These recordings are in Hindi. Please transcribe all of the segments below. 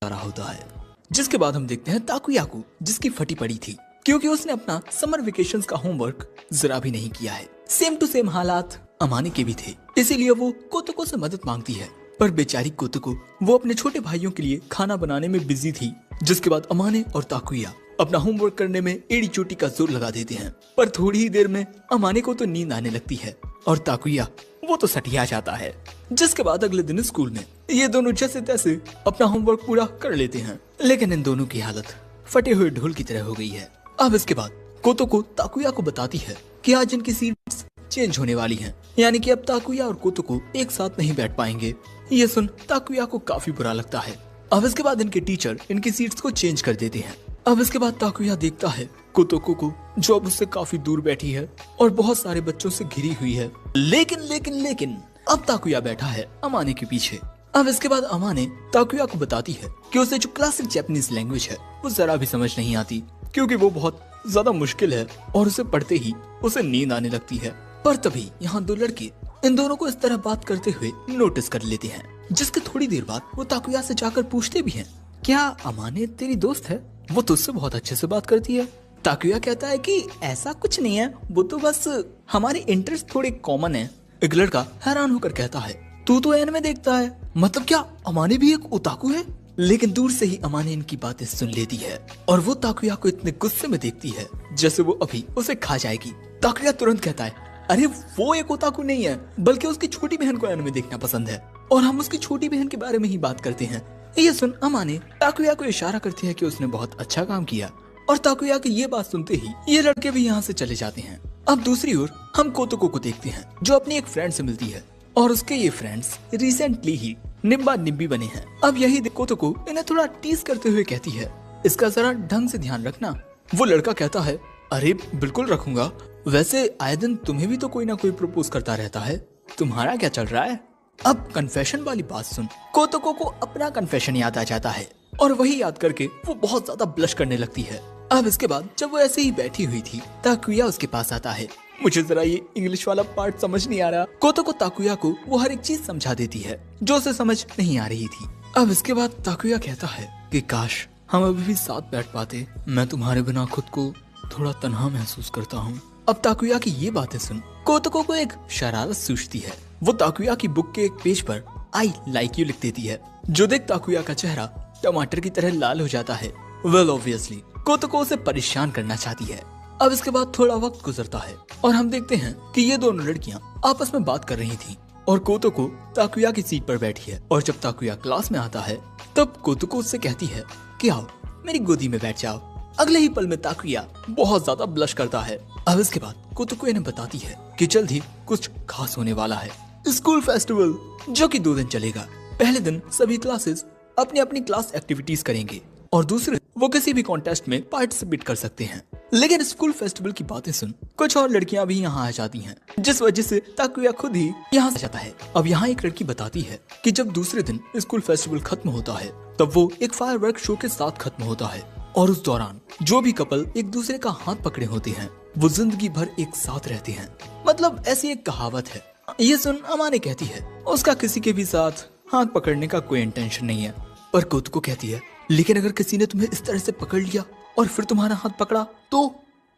आ रहा होता है। जिसके बाद हम देखते हैं ताकुया को, जिसकी फटी पड़ी थी क्योंकि उसने अपना समर वेकेशंस का होमवर्क जरा भी नहीं किया है। सेम टू सेम हालात अमाने के भी थे, इसीलिए वो कोतोको से मदद मांगती है। पर बेचारी कोतोको वो अपने छोटे भाइयों के लिए खाना बनाने में बिजी थी। जिसके बाद अमाने और ताकुया अपना होमवर्क करने में एड़ी चोटी का जोर लगा देते हैं। पर थोड़ी ही देर में अमाने को तो नींद आने लगती है और ताकुया वो तो सटिया जाता है। जिसके बाद अगले दिन स्कूल में ये दोनों जैसे तैसे अपना होमवर्क पूरा कर लेते हैं, लेकिन इन दोनों की हालत फटे हुए ढोल की तरह हो गई है। अब इसके बाद कोतोको ताकुया को बताती है कि आज इनकी सीट्स चेंज होने वाली हैं, यानी कि अब ताकुया और कोतोको एक साथ नहीं बैठ पाएंगे। ये सुन ताकुया को काफी बुरा लगता है। अब इसके बाद इनके टीचर इनकी सीट्स को चेंज कर देते हैं। अब इसके बाद ताकुया देखता है कोतोको को, जो अब उससे काफी दूर बैठी है और बहुत सारे बच्चों से घिरी हुई है। लेकिन अब ताकुया बैठा है अमाने के पीछे। अब इसके बाद अमाने ताकुया को बताती है कि उसे जो क्लासिक जापानीज लैंग्वेज है वो जरा भी समझ नहीं आती, क्योंकि वो बहुत ज्यादा मुश्किल है और उसे पढ़ते ही उसे नींद आने लगती है। पर तभी यहाँ दो लड़के इन दोनों को इस तरह बात करते हुए नोटिस कर लेते हैं। जिसके थोड़ी देर बाद वो ताकुया से जाकर पूछते भी हैं, क्या अमाने तेरी दोस्त है? वो तुझसे बहुत अच्छे से बात करती है। ताकुया कहता है कि ऐसा कुछ नहीं है, वो तो बस हमारे इंटरेस्ट थोड़े कॉमन है। एक लड़का हैरान होकर कहता है, तू तो एनिमे देखता है, मतलब क्या अमाने भी एक ओताकू है? लेकिन दूर से ही अमाने इनकी बातें सुन लेती है और वो ताकुया को इतने गुस्से में देखती है जैसे वो अभी उसे खा जाएगी। ताकुया तुरंत कहता है, अरे वो एक ओताकू नहीं है, बल्कि उसकी छोटी बहन को एनिमे देखना पसंद है और हम उसकी छोटी बहन के बारे में ही बात करते हैं। ये सुन अमाने ताकुया को इशारा करती है कि उसने बहुत अच्छा काम किया और ताकुया की ये बात सुनते ही ये लड़के भी यहाँ से चले जाते हैं। अब दूसरी ओर हम कोतोको को देखते हैं, जो अपनी एक फ्रेंड से मिलती है और उसके ये फ्रेंड्स रिसेंटली ही निब्बा निब्बी बने हैं। अब यही कोतोको इन्हें थोड़ा टीज करते हुए कहती है, इसका जरा ढंग से ध्यान रखना। वो लड़का कहता है, अरे बिल्कुल रखूंगा, वैसे आए दिन तुम्हें भी तो कोई ना कोई प्रपोज करता रहता है, तुम्हारा क्या चल रहा है? अब कन्फेशन वाली बात सुन कोतोको को अपना कन्फेशन याद आ जाता है और वही याद करके वो बहुत ज्यादा ब्लश करने लगती है। अब इसके बाद जब वो ऐसे ही बैठी हुई थी, ताकुया उसके पास आता है। मुझे जरा ये इंग्लिश वाला पार्ट समझ नहीं आ रहा। कोतोको ताकुया को वो हर एक चीज समझा देती है जो उसे समझ नहीं आ रही थी। अब इसके बाद ताकुया कहता है कि काश हम अभी भी साथ बैठ पाते, मैं तुम्हारे बिना खुद को थोड़ा तन्हा महसूस करता हूँ। अब ताकुया की ये बातें सुन कोतोको को एक शरारत सूझती है। वो ताकुया की बुक के एक पेज पर आई लाइक यू लिख देती है, जो देख ताकुया का चेहरा टमाटर की तरह लाल हो जाता है। वेल ऑब्वियसली कोतोको उसे परेशान करना चाहती है। अब इसके बाद थोड़ा वक्त गुजरता है और हम देखते हैं कि ये दोनों लड़कियां आपस में बात कर रही थी और कोतोको ताकुया की सीट पर बैठी है। और जब ताकुया क्लास में आता है तब कोतोको उससे कहती है कि आओ मेरी गोदी में बैठ जाओ। अगले ही पल में ताकुया बहुत ज्यादा ब्लश करता है। अब इसके बाद कोतोको इन्हें बताती है कि जल्द ही कुछ खास होने वाला है, स्कूल फेस्टिवल, जो कि 2 दिन चलेगा। पहले दिन सभी क्लासेस अपनी अपनी क्लास एक्टिविटीज करेंगे और दूसरे वो किसी भी कॉन्टेस्ट में पार्टिसिपेट कर सकते हैं। लेकिन स्कूल फेस्टिवल की बातें सुन कुछ और लड़कियां भी यहाँ आ जाती हैं, जिस वजह से ताकुया खुद ही यहाँ से जाता है। अब यहाँ एक लड़की बताती है कि जब दूसरे दिन स्कूल फेस्टिवल खत्म होता है तब वो एक फायरवर्क शो के साथ खत्म होता है और उस दौरान जो भी कपल एक दूसरे का हाथ पकड़े होते हैं वो जिंदगी भर एक साथ रहते हैं। मतलब ऐसी एक कहावत है। ये सुन अमाने कहती है उसका किसी के भी साथ हाथ पकड़ने का कोई इंटेंशन नहीं है। पर कोतोको कहती है, लेकिन अगर किसी ने तुम्हें इस तरह से पकड़ लिया और फिर तुम्हारा हाथ पकड़ा तो?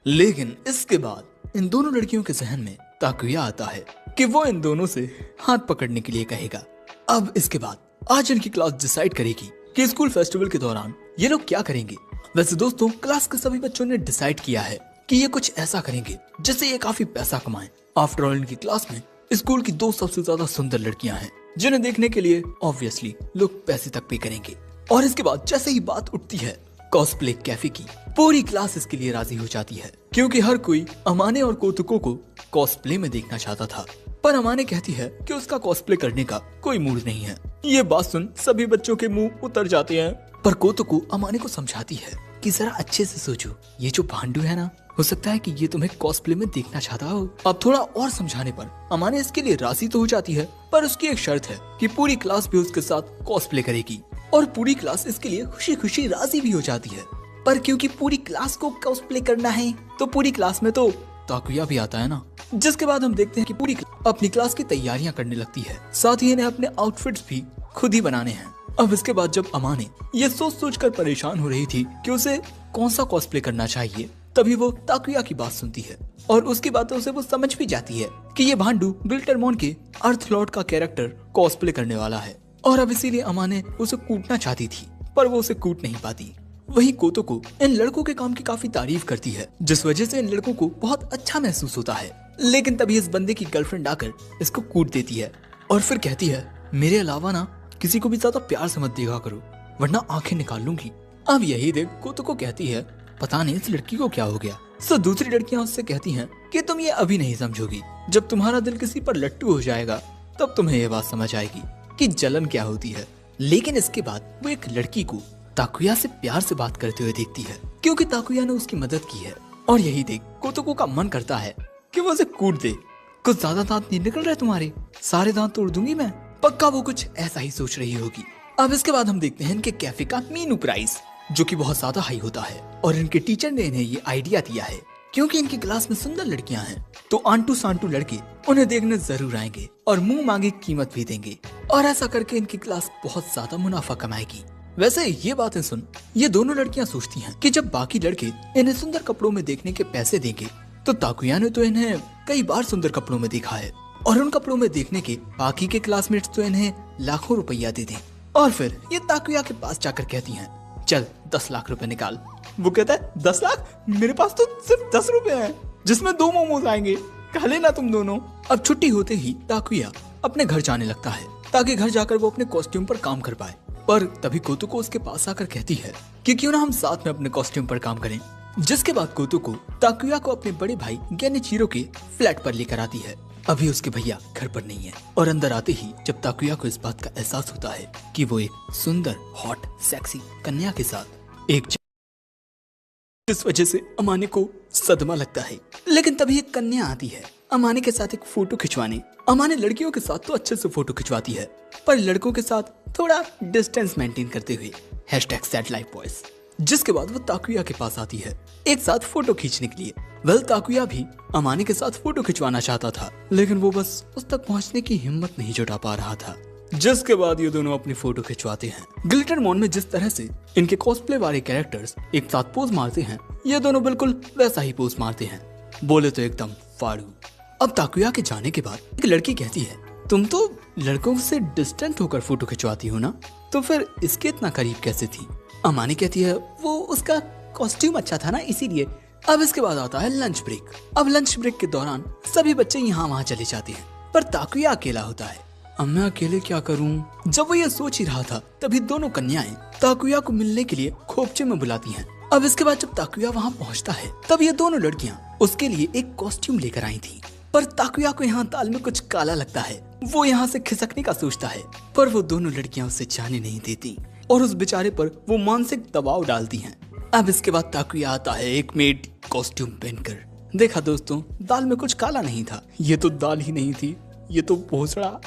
लेकिन इसके बाद इन दोनों लड़कियों के जहन में ताकुया आता है कि वो इन दोनों से हाथ पकड़ने के लिए कहेगा। अब इसके बाद आज इनकी क्लास डिसाइड करेगी कि स्कूल फेस्टिवल के दौरान ये लोग क्या करेंगे। वैसे दोस्तों क्लास के सभी बच्चों ने डिसाइड किया है कि ये कुछ ऐसा करेंगे जिससे ये काफी पैसा कमाएं। आफ्टर ऑल इनकी क्लास में स्कूल की 2 सबसे ज्यादा सुंदर लड़कियां हैं, जिन्हें देखने के लिए ऑब्वियसली लोग पैसे तक पे करेंगे। और इसके बाद जैसे ही बात उठती है कॉस्प्ले कैफे की, पूरी क्लास इसके लिए राजी हो जाती है, क्योंकि हर कोई अमाने और कोतोको को कॉस्प्ले में देखना चाहता था। पर अमाने कहती है कि उसका कॉस्प्ले करने का कोई मूड नहीं है। ये बात सुन सभी बच्चों के मुंह उतर जाते हैं। पर कोतोको अमाने को समझाती है कि जरा अच्छे से सोचो, ये जो भांडू है ना, हो सकता है कि ये तुम्हें कॉस्प्ले में देखना चाहता हो। अब थोड़ा और समझाने पर अमाने इसके लिए राजी तो हो जाती है, पर उसकी एक शर्त है कि पूरी क्लास भी उसके साथ कॉस्प्ले करेगी और पूरी क्लास इसके लिए खुशी खुशी राजी भी हो जाती है। पर क्योंकि पूरी क्लास को कॉस्प्ले करना है तो पूरी क्लास में तो ताकुया भी आता है ना। जिसके बाद हम देखते हैं कि पूरी अपनी क्लास की तैयारियां करने लगती है, साथ ही इन्हें अपने आउटफिट्स भी खुद ही बनाने हैं। अब इसके बाद जब अमाने ये सोच कर परेशान हो रही थी कि उसे कौन सा कॉस्प्ले करना चाहिए, तभी वो ताकुया की बात सुनती है और उसकी बातों से वो समझ भी जाती है कि ये भांडू ग्लिटरमॉन के अर्थ लॉर्ड का कैरेक्टर कॉस्प्ले करने वाला है और अब इसीलिए अमाने उसे कूटना चाहती थी, पर वो उसे कूट नहीं पाती। वहीं कोतोको इन लड़कों के काम की काफी तारीफ करती है, जिस वजह से इन लड़कों को बहुत अच्छा महसूस होता है। लेकिन तभी इस बंदे की गर्लफ्रेंड आकर इसको कूट देती है और फिर कहती है, मेरे अलावा ना किसी को भी ज्यादा प्यार से मत देखा करो, वरना आंखें निकाल लूंगी। अब यही देख कोतोको कहती है, पता नहीं इस लड़की को क्या हो गया। सो दूसरी लड़कियां उससे कहती हैं कि तुम ये अभी नहीं समझोगी, जब तुम्हारा दिल किसी पर लट्टू हो जाएगा तब तुम्हें ये बात समझ आएगी कि जलन क्या होती है। लेकिन इसके बाद वो एक लड़की को ताकुया से प्यार से बात करते हुए देखती है, क्योंकि ताकुया ने उसकी मदद की है। और यही देख कोतोको का मन करता है कि वो उसे कूट दे। कुछ ज्यादा दांत नहीं निकल रहे तुम्हारे, सारे दांत तोड़ दूंगी मैं। पक्का वो कुछ ऐसा ही सोच रही होगी। अब इसके बाद हम देखते हैं इनके कैफे का मेनू प्राइस, जो कि बहुत ज्यादा हाई होता है और इनके टीचर ने इन्हें ये आइडिया दिया है क्योंकि इनकी क्लास में सुंदर लड़कियां हैं, तो आंटू सांटू लड़के उन्हें देखने जरूर आएंगे और मुंह मांगी कीमत भी देंगे और ऐसा करके इनकी क्लास बहुत ज्यादा मुनाफा कमाएगी। वैसे ये बातें सुन ये दोनों लड़कियां सोचती हैं कि जब बाकी लड़के इन्हें सुंदर कपड़ों में देखने के पैसे देंगे, तो ताकुया ने तो इन्हें कई बार सुंदर कपड़ों में देखा है और उन कपड़ों में देखने के बाकी के क्लासमेट्स तो इन्हें लाखों रुपया दे दें। और फिर ये ताकुया के पास जाकर कहती हैं, चल 10 लाख रुपए निकाल। वो कहता है 10 लाख? मेरे पास तो सिर्फ 10 रुपए हैं, जिसमें 2 मोमोज आएंगे, खा लेना तुम दोनों। अब छुट्टी होते ही ताकुया अपने घर जाने लगता है ताकि घर जाकर वो अपने कॉस्ट्यूम पर काम कर पाए। पर तभी कोतोको उसके पास आकर कहती है कि क्यों ना हम साथ में अपने कॉस्ट्यूम पर काम करें। जिसके बाद कोतोको ताकुया को अपने बड़े भाई गेनिचिरो के फ्लैट पर लेकर आती है। अभी उसके भैया घर पर नहीं है और अंदर आते ही जब ताकुया को इस बात का एहसास होता है कि वो एक सुंदर हॉट सेक्सी कन्या के साथ एक, इस वजह से अमाने को सदमा लगता है। लेकिन तभी एक कन्या आती है अमाने के साथ एक फोटो खिंचवाने। अमाने लड़कियों के साथ तो अच्छे से फोटो खिंचवाती है, पर लड़कों के साथ थोड़ा डिस्टेंस मेंटेन करते हुए #SadLifeBoys। जिसके बाद वो ताकुया के पास आती है एक साथ फोटो खींचने के लिए। वेल ताकुया भी अमाने के साथ फोटो खिंचवाना चाहता था, लेकिन वो बस उस तक पहुंचने की हिम्मत नहीं जुटा पा रहा था। जिसके बाद ये दोनों अपनी फोटो खिंचवाते हैं। ग्लिटरमॉन में जिस तरह से इनके कॉस्प्ले वाले कैरेक्टर्स एक साथ पोज मारते हैं, ये दोनों बिल्कुल वैसा ही पोज मारते हैं, बोले तो एकदम फाड़ू। अब ताकुया के जाने के बाद एक लड़की कहती है, तुम तो लड़कों से डिस्टेंट होकर फोटो खिंचवाती हो ना, तो फिर इसके इतना करीब कैसे थी? अमानी कहती है, वो उसका कॉस्ट्यूम अच्छा था ना, इसीलिए। अब इसके बाद आता है लंच ब्रेक। अब लंच ब्रेक के दौरान सभी बच्चे यहाँ वहाँ चले जाते हैं, पर ताकुया अकेला होता है। अब मैं अकेले क्या करूं? जब वो ये सोच ही रहा था तभी दोनों कन्याएं ताकुया को मिलने के लिए खोपचे में बुलाती हैं। अब इसके बाद जब ताकुया वहाँ पहुँचता है तब ये दोनों लड़कियां उसके लिए एक कॉस्ट्यूम लेकर आई थी, पर ताकुया को यहाँ ताल में कुछ काला लगता है। वो यहाँ से खिसकने का सोचता है, पर वो दोनों लड़कियां उसे जाने नहीं देती और उस बेचारे पर वो मानसिक दबाव डालती हैं। अब इसके बाद ताकुया आता है एक मेड कॉस्ट्यूम पहनकर। देखा दोस्तों, दाल में कुछ काला नहीं था, ये तो दाल ही नहीं थी, ये तो भोसड़ा।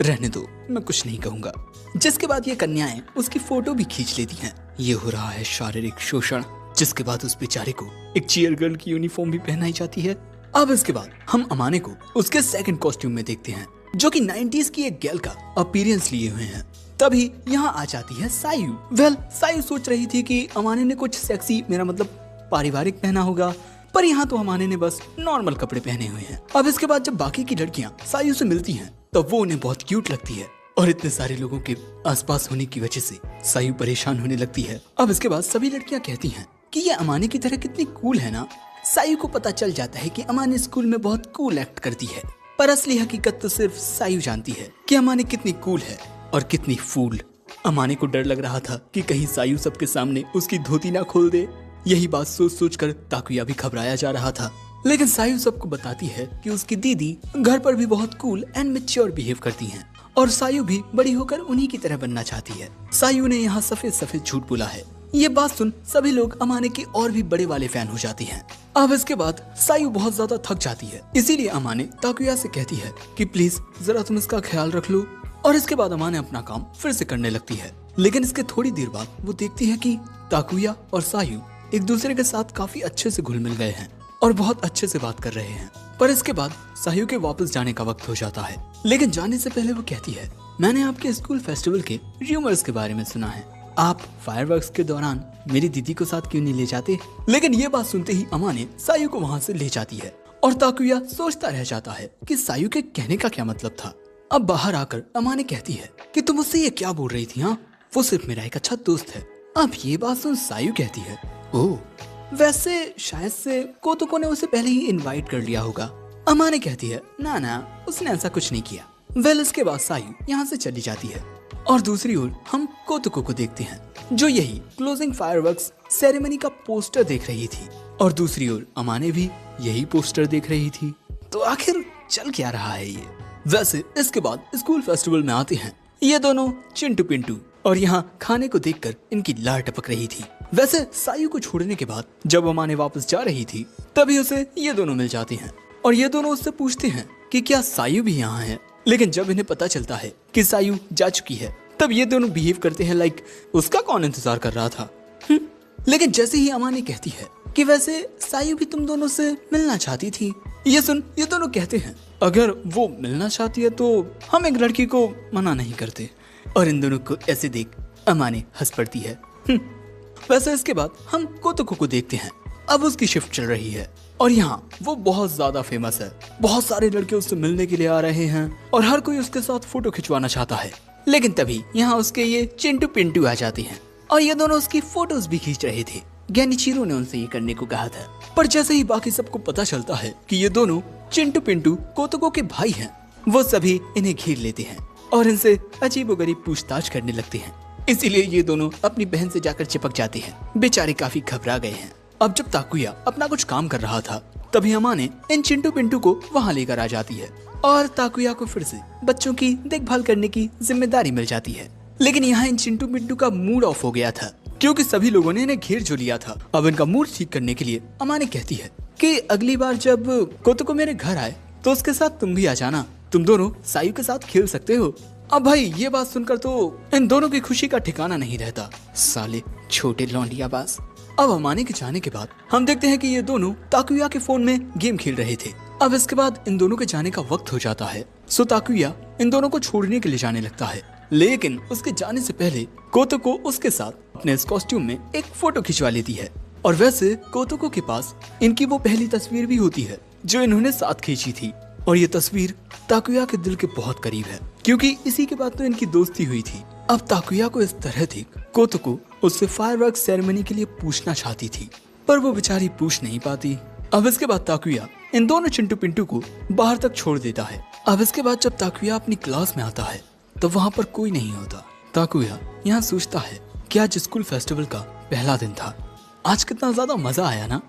रहने दो, मैं कुछ नहीं कहूंगा। जिसके बाद ये कन्याएं उसकी फोटो भी खींच लेती हैं। ये हो रहा है शारीरिक शोषण। जिसके बाद उस बेचारे को एक चीयर गर्ल की यूनिफॉर्म भी पहनाई जाती है। अब इसके बाद हम अमाने को उसके सेकंड कॉस्ट्यूम में देखते हैं, जो कि 90s की एक गर्ल का अपीयरेंस लिए हुए हैं। तभी यहाँ आ जाती है सायू। वेल सायू सोच रही थी कि अमाने ने कुछ सेक्सी, मेरा मतलब पारिवारिक पहना होगा, पर यहाँ तो अमाने ने बस नॉर्मल कपड़े पहने हुए हैं। अब इसके बाद जब बाकी की लड़कियाँ सायू से मिलती हैं तब वो उन्हें बहुत क्यूट लगती है और इतने सारे लोगों के आसपास होने की वजह से सायू परेशान होने लगती है। अब इसके बाद सभी लड़कियाँ कहती हैं कि ये अमाने की तरह कितनी कूल है ना। सायू को पता चल जाता है कि अमाने स्कूल में बहुत कूल एक्ट करती है, पर असली हकीकत तो सिर्फ सायू जानती है कि अमाने कितनी कूल है और कितनी फूल। अमाने को डर लग रहा था कि कहीं सायू सबके सामने उसकी धोती ना खोल दे। यही बात सोच सोच कर ताकुया भी घबराया जा रहा था। लेकिन सायू सबको बताती है कि उसकी दीदी घर पर भी बहुत कूल एंड मैच्योर बिहेव करती हैं और सायू भी बड़ी होकर उन्हीं की तरह बनना चाहती है। सायू ने यहाँ सफेद सफेद झूठ बोला है। ये बात सुन सभी लोग अमाने के और भी बड़े वाले फैन हो जाते हैं। अब इसके बाद सायू बहुत ज्यादा थक जाती है, इसीलिए अमाने ताकुया से कहती है कि प्लीज जरा तुम इसका ख्याल रख लो। और इसके बाद अमाने अपना काम फिर से करने लगती है। लेकिन इसके थोड़ी देर बाद वो देखती है कि ताकुया और सायू एक दूसरे के साथ काफी अच्छे से घुल मिल गए हैं और बहुत अच्छे से बात कर रहे हैं। पर इसके बाद सायू के वापस जाने का वक्त हो जाता है, लेकिन जाने से पहले वो कहती है, मैंने आपके स्कूल फेस्टिवल के र्यूमर्स के बारे में सुना है, आप फायरवर्क्स के दौरान मेरी दीदी को साथ क्यों नहीं ले जाते। लेकिन ये बात सुनते ही अमाने सायू को वहाँ से ले जाती है और ताकुया सोचता रह जाता है कि सायू के कहने का क्या मतलब था। अब बाहर आकर अमाने कहती है कि तुम उससे ये क्या बोल रही थी, हाँ वो सिर्फ मेरा एक अच्छा दोस्त है। अब ये बात सुन सायू कहती है, ओह वैसे शायद से कोतोको ने उसे पहले ही इनवाइट कर लिया होगा। अमाने कहती है, ना ना उसने ऐसा कुछ नहीं किया। वेल इसके बाद सायू यहाँ से चली जाती है और दूसरी ओर हम कोतोको को देखते हैं, जो यही क्लोजिंग फायरवर्क्स सेरेमनी का पोस्टर देख रही थी और दूसरी ओर अमाने भी यही पोस्टर देख रही थी। तो आखिर चल क्या रहा है ये। वैसे इसके बाद स्कूल फेस्टिवल में आते हैं ये दोनों चिंटू पिंटू और यहाँ खाने को देखकर इनकी लार टपक रही थी। वैसे सायू को छोड़ने के बाद जब अमाने वापस जा रही थी तभी उसे ये दोनों मिल जाते हैं और ये दोनों उससे पूछते हैं कि क्या सायू भी यहाँ है। लेकिन जब इन्हें पता चलता है कि सायू जा चुकी है तब ये दोनों बिहेव करते हैं लाइक उसका कौन इंतजार कर रहा था। लेकिन जैसे ही अमाने कहती है कि वैसे सायू भी तुम दोनों से मिलना चाहती थी, ये सुन ये दोनों कहते हैं अगर वो मिलना चाहती है तो हम एक लड़की को मना नहीं करते। और इन दोनों को ऐसे देख अमाने हंस पड़ती है। वैसे इसके बाद हम कोतोको को देखते हैं। अब उसकी शिफ्ट चल रही है और यहाँ वो बहुत ज्यादा फेमस है। बहुत सारे लड़के उससे मिलने के लिए आ रहे हैं और हर कोई उसके साथ फोटो खिंचवाना चाहता है। लेकिन तभी यहाँ उसके ये चिंटू पिंटू आ जाते हैं और ये दोनों उसकी फोटोज भी खींच रहे थे। ज्ञानीचीरो ने उनसे ये करने को कहा था, पर जैसे ही बाकी सबको पता चलता है कि ये दोनों चिंटू पिंटू कोतोको के भाई हैं, वो सभी इन्हें घेर लेते हैं और इनसे अजीबोगरीब पूछताछ करने लगते हैं। इसीलिए ये दोनों अपनी बहन से जाकर चिपक जाते हैं। बेचारे काफी घबरा गए हैं। अब जब ताकुया अपना कुछ काम कर रहा था तभी अमाने इन चिंटू पिंटू को वहाँ लेकर आ जाती है और ताकुया को फिर से बच्चों की देखभाल करने की जिम्मेदारी मिल जाती है। लेकिन यहाँ इन चिंटू पिंटू का मूड ऑफ हो गया था क्योंकि सभी लोगों ने इन्हें घेर जो लिया था। अब इनका मूड ठीक करने के लिए अमाने कहती है कि अगली बार जब कोतोको मेरे घर आए तो उसके साथ तुम भी आ जाना, तुम दोनों सायू के साथ खेल सकते हो। अब भाई ये बात सुनकर तो इन दोनों की खुशी का ठिकाना नहीं रहता, साले छोटे लौंडियाबाज। अब अमाने के जाने के बाद हम देखते हैं कि ये दोनों ताकुया के फोन में गेम खेल रहे थे। अब इसके बाद इन दोनों के जाने का वक्त हो जाता है, सो ताकुया इन दोनों को छोड़ने के लिए जाने लगता है। लेकिन उसके जाने से पहले कोतोको उसके साथ अपने इस कॉस्ट्यूम में एक फोटो खिंचवा लेती है। और वैसे कोतोको के पास इनकी वो पहली तस्वीर भी होती है जो इन्होंने साथ खींची थी और ये तस्वीर ताकुया के दिल के बहुत करीब है क्योंकि इसी के बाद तो इनकी दोस्ती हुई थी। अब ताकुया को इस तरह देख कोतोको उससे फायरवर्क्स सेरेमनी के लिए पूछना चाहती थी, पर वो बेचारी पूछ नहीं पाती। अब इसके बाद ताकुया इन दोनों चिंटू पिंटू को बाहर तक छोड़ देता है। अब इसके बाद जब ताकुया अपनी क्लास में आता है तब वहाँ पर कोई नहीं होता। ताकुया यहाँ सोचता है कि आज स्कूल फेस्टिवल का पहला दिन था, आज कितना ज्यादा मजा आया ना।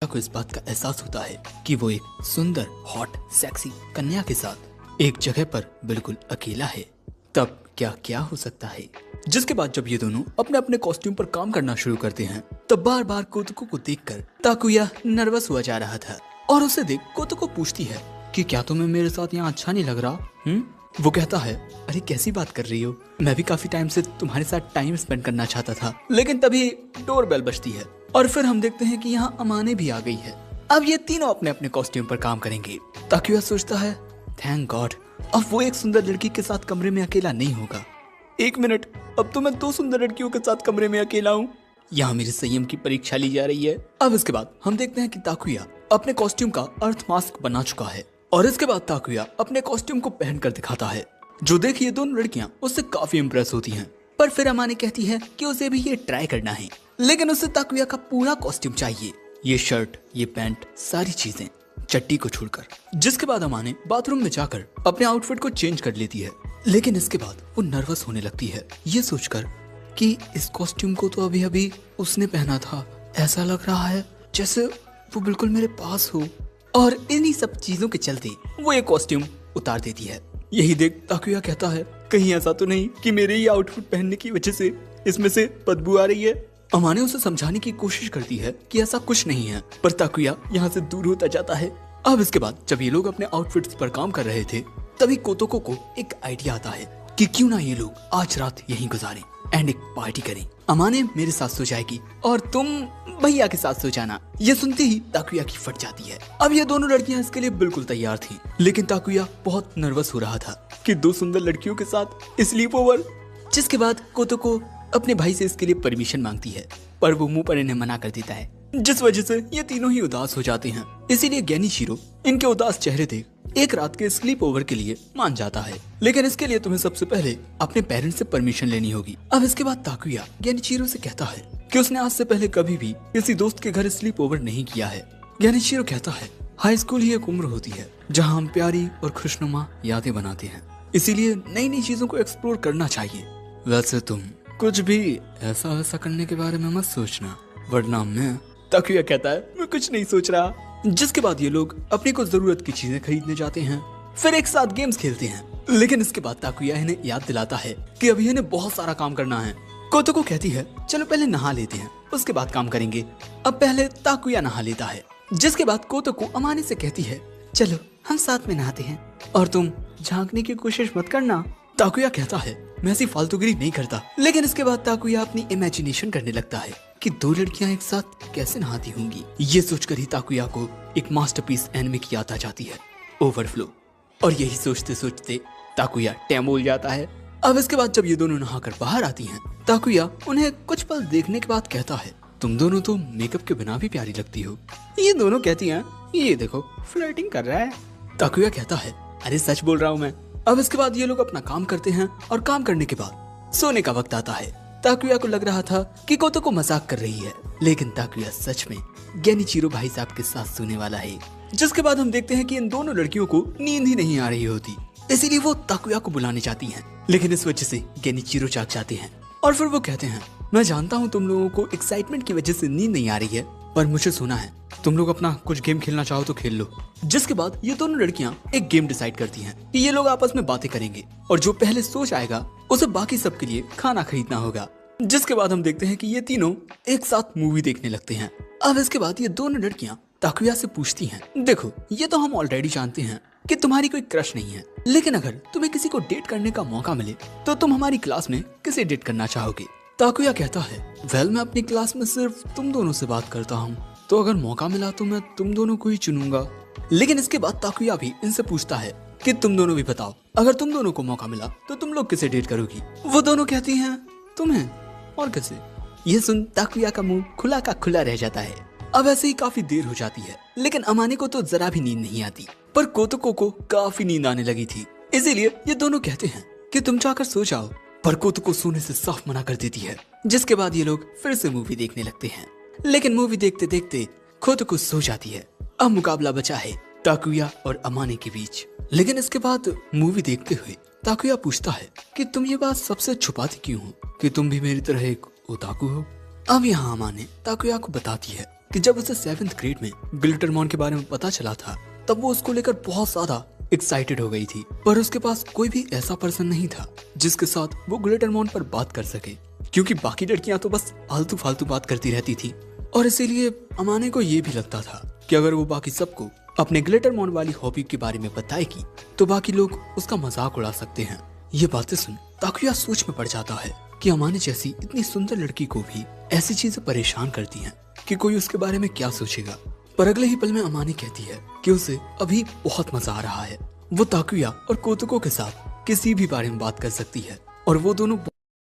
को इस बात का एहसास होता है कि वो एक सुंदर हॉट सेक्सी कन्या के साथ एक जगह पर बिल्कुल अकेला है। तब क्या क्या हो सकता है। जिसके बाद जब ये दोनों अपने अपने कॉस्ट्यूम पर काम करना शुरू करते हैं तब बार बार कोतोको को देखकर ताकुया नर्वस हुआ जा रहा था और उसे देख कोतोको पूछती है कि क्या तुम्हें मेरे साथ यहाँ अच्छा नहीं लग रहा। वो कहता है, अरे कैसी बात कर रही हो, मैं भी काफी टाइम से तुम्हारे साथ टाइम स्पेंड करना चाहता था। लेकिन तभी डोर बेल बजती है और फिर हम देखते हैं कि यहाँ अमाने भी आ गई है। अब ये तीनों अपने अपने कॉस्ट्यूम पर काम करेंगे। ताकुया सोचता है, थैंक गॉड अब वो एक सुंदर लड़की के साथ कमरे में अकेला नहीं होगा। एक मिनट, अब तो मैं दो सुंदर लड़कियों के साथ कमरे में अकेला हूँ। यहाँ मेरे संयम की परीक्षा ली जा रही है। अब इसके बाद हम देखते हैं कि ताकुया अपने कॉस्ट्यूम का अर्थ मास्क बना चुका है और इसके बाद ताकुया अपने कॉस्ट्यूम को पहनकर दिखाता है, जो देख ये दोनों लड़कियां उससे काफी इम्प्रेस होती हैं। पर फिर अमाने कहती है कि उसे भी ये ट्राई करना है, लेकिन उसे ताकुया का पूरा कॉस्ट्यूम चाहिए, ये शर्ट, ये पैंट, सारी चीजें चट्टी को छोड़कर। जिसके बाद अमाने बाथरूम में जाकर अपने आउटफिट को चेंज कर लेती है। लेकिन इसके बाद वो नर्वस होने लगती है ये सोचकर कि इस कॉस्ट्यूम को तो अभी अभी उसने पहना था, ऐसा लग रहा है जैसे वो बिल्कुल मेरे पास हो। और इन्हीं सब चीजों के चलते वो ये कॉस्ट्यूम उतार देती है। यही देख ताकुया कहता है, कहीं ऐसा तो नहीं कि मेरे ये आउटफिट पहनने की वजह से इसमें से बदबू आ रही है। अमाने उसे समझाने की कोशिश करती है कि ऐसा कुछ नहीं है, पर ताकुया यहाँ से दूर होता जाता है। अब इसके बाद जब ये लोग अपने आउटफिट्स पर काम कर रहे थे तभी कोतोको को एक आइडिया आता है कि क्यों ना ये लोग आज रात यहीं गुजारें। एंड एक पार्टी करें। अमाने मेरे साथ सो जाएगी और तुम भैया के साथ सो जाना। ये सुनते ही ताकुया की फट जाती है। अब ये दोनों लड़कियां इसके लिए बिल्कुल तैयार थी, लेकिन ताकुया बहुत नर्वस हो रहा था कि दो सुंदर लड़कियों के साथ स्लीप ओवर। जिसके बाद कोतोको अपने भाई से इसके लिए परमिशन मांगती है, पर वो मुंह पर इन्हें मना कर देता है, जिस वजह से ये तीनों ही उदास हो जाते हैं। इसीलिए गेनिशिरो इनके उदास चेहरे देख एक रात के स्लीप ओवर के लिए मान जाता है, लेकिन इसके लिए तुम्हें सबसे पहले अपने पेरेंट्स से परमिशन लेनी होगी। अब इसके बाद ताकुया गेनिशिरो से कहता है कि उसने आज से पहले कभी भी किसी दोस्त के घर स्लीप ओवर नहीं किया है। गेनिशिरो कहता है हाई स्कूल ही एक उम्र होती है जहाँ हम प्यारी और खुशनुमा यादें बनाते हैं, इसीलिए नई नई चीजों को एक्सप्लोर करना चाहिए। वैसे तुम कुछ भी ऐसा वैसा करने के बारे में मत सोचना, वरना मैं। ताकुया कहता है मैं कुछ नहीं सोच रहा। जिसके बाद ये लोग अपनी कुछ जरूरत की चीजें खरीदने जाते हैं, फिर एक साथ गेम्स खेलते हैं। लेकिन इसके बाद ताकुया इन्हें याद दिलाता है कि अभी इन्हें बहुत सारा काम करना है। कोतोको कहती है चलो पहले नहा लेते हैं, उसके बाद काम करेंगे। अब पहले ताकुया नहा लेता है, जिसके बाद कोतोको अमाने से कहती है चलो हम साथ में नहाते हैं और तुम झांकने की कोशिश मत करना। ताकुया कहता है मैं ऐसी फालतूगिरी नहीं करता। लेकिन इसके बाद ताकुया अपनी इमेजिनेशन करने लगता है कि दो लड़कियां एक साथ कैसे नहाती होंगी। ये सोचकर ही ताकुया को एक मास्टरपीस एनिमे की याद आ जाती है, ओवरफ्लो। और यही सोचते सोचते ताकुया टैमोल जाता है। अब इसके बाद जब ये दोनों नहाकर बाहर आती हैं, ताकुया उन्हें कुछ पल देखने के बाद कहता है तुम दोनों तो मेकअप के बिना भी प्यारी लगती हो। ये दोनों कहती हैं ये देखो फ्लर्टिंग कर रहा है। ताकुया कहता है अरे सच बोल रहा हूँ मैं। अब इसके बाद ये लोग अपना काम करते हैं और काम करने के बाद सोने का वक्त आता है। ताकुया को लग रहा था कि कोतोको मजाक कर रही है, लेकिन ताकुया सच में गेनिचिरो भाई साहब के साथ सोने वाला है। जिसके बाद हम देखते हैं कि इन दोनों लड़कियों को नींद ही नहीं आ रही होती, इसीलिए वो ताकुया को बुलाने जाती हैं। लेकिन इस वजह से गेनिचिरो जाग जाते हैं और फिर वो कहते हैं मैं जानता हूँ तुम लोगों को एक्साइटमेंट की वजह से नींद नहीं आ रही है, पर मुझे सुना है तुम लोग अपना कुछ गेम खेलना चाहो तो खेल लो। जिसके बाद ये दोनों लड़कियां एक गेम डिसाइड करती हैं कि ये लोग आपस में बातें करेंगे और जो पहले सो जाएगा उसे बाकी सबके लिए खाना खरीदना होगा। जिसके बाद हम देखते हैं कि ये तीनों एक साथ मूवी देखने लगते हैं। अब इसके बाद ये दोनों लड़कियां ताकुया से पूछती हैं देखो ये तो हम ऑलरेडी जानते हैं कि तुम्हारी कोई क्रश नहीं है, लेकिन अगर तुम्हें किसी को डेट करने का मौका मिले तो तुम हमारी क्लास में किसे डेट करना चाहोगे। ताकुया कहता है वेल मैं अपनी क्लास में सिर्फ तुम दोनों से बात करता हूँ, तो अगर मौका मिला तो मैं तुम दोनों को ही चुनूंगा। लेकिन इसके बाद ताकुया भी इनसे पूछता है कि तुम दोनों भी बताओ अगर तुम दोनों को मौका मिला तो तुम लोग किसे डेट करोगी। वो दोनों कहती हैं तुम्हें, और किसे। ये सुन ताकुया का मुंह खुला का खुला रह जाता है। अब ऐसे ही काफी देर हो जाती है, लेकिन अमाने को तो जरा भी नींद नहीं आती, पर कोतोको को काफी नींद आने लगी थी। इसीलिए ये दोनों कहते हैं कि तुम जाकर सो जाओ, पर कोतोको सोने से साफ मना कर देती है। जिसके बाद ये लोग फिर से मूवी देखने लगते हैं, लेकिन मूवी देखते देखते कोतोको सो जाती है। अब मुकाबला बचा है ताकुया और अमाने के बीच। लेकिन इसके बाद मूवी देखते हुए ताकुया पूछता है कि तुम ये बात सबसे छुपाती क्यों हो, कि तुम भी मेरी तरह एक ओताकू हो। अब यहाँ अमाने ताकुया को बताती है कि जब उसे 7th ग्रेड में ग्लिटरमॉन के बारे में पता चला था तब वो उसको लेकर बहुत ज्यादा एक्साइटेड हो गई थी, पर उसके पास कोई भी ऐसा पर्सन नहीं था जिसके साथ वो ग्लिटरमॉन पर बात कर सके, क्योंकि बाकी लड़कियां तो बस फालतू फालतू बात करती रहती थी। और इसीलिए अमाने को ये भी लगता था कि अगर वो बाकी सबको अपने ग्लिटरमॉन वाली हॉबी के बारे में बताएगी तो बाकी लोग उसका मजाक उड़ा सकते हैं। ये बातें सुन ताकुया सोच में पड़ जाता है कि अमाने जैसी इतनी सुंदर लड़की को भी ऐसी चीजें परेशान करती हैं कि कोई उसके बारे में क्या सोचेगा। पर अगले ही पल में अमाने कहती है कि उसे अभी बहुत मजा आ रहा है, वो ताकुया और कोतोको के साथ किसी भी बारे में बात कर सकती है और वो दोनों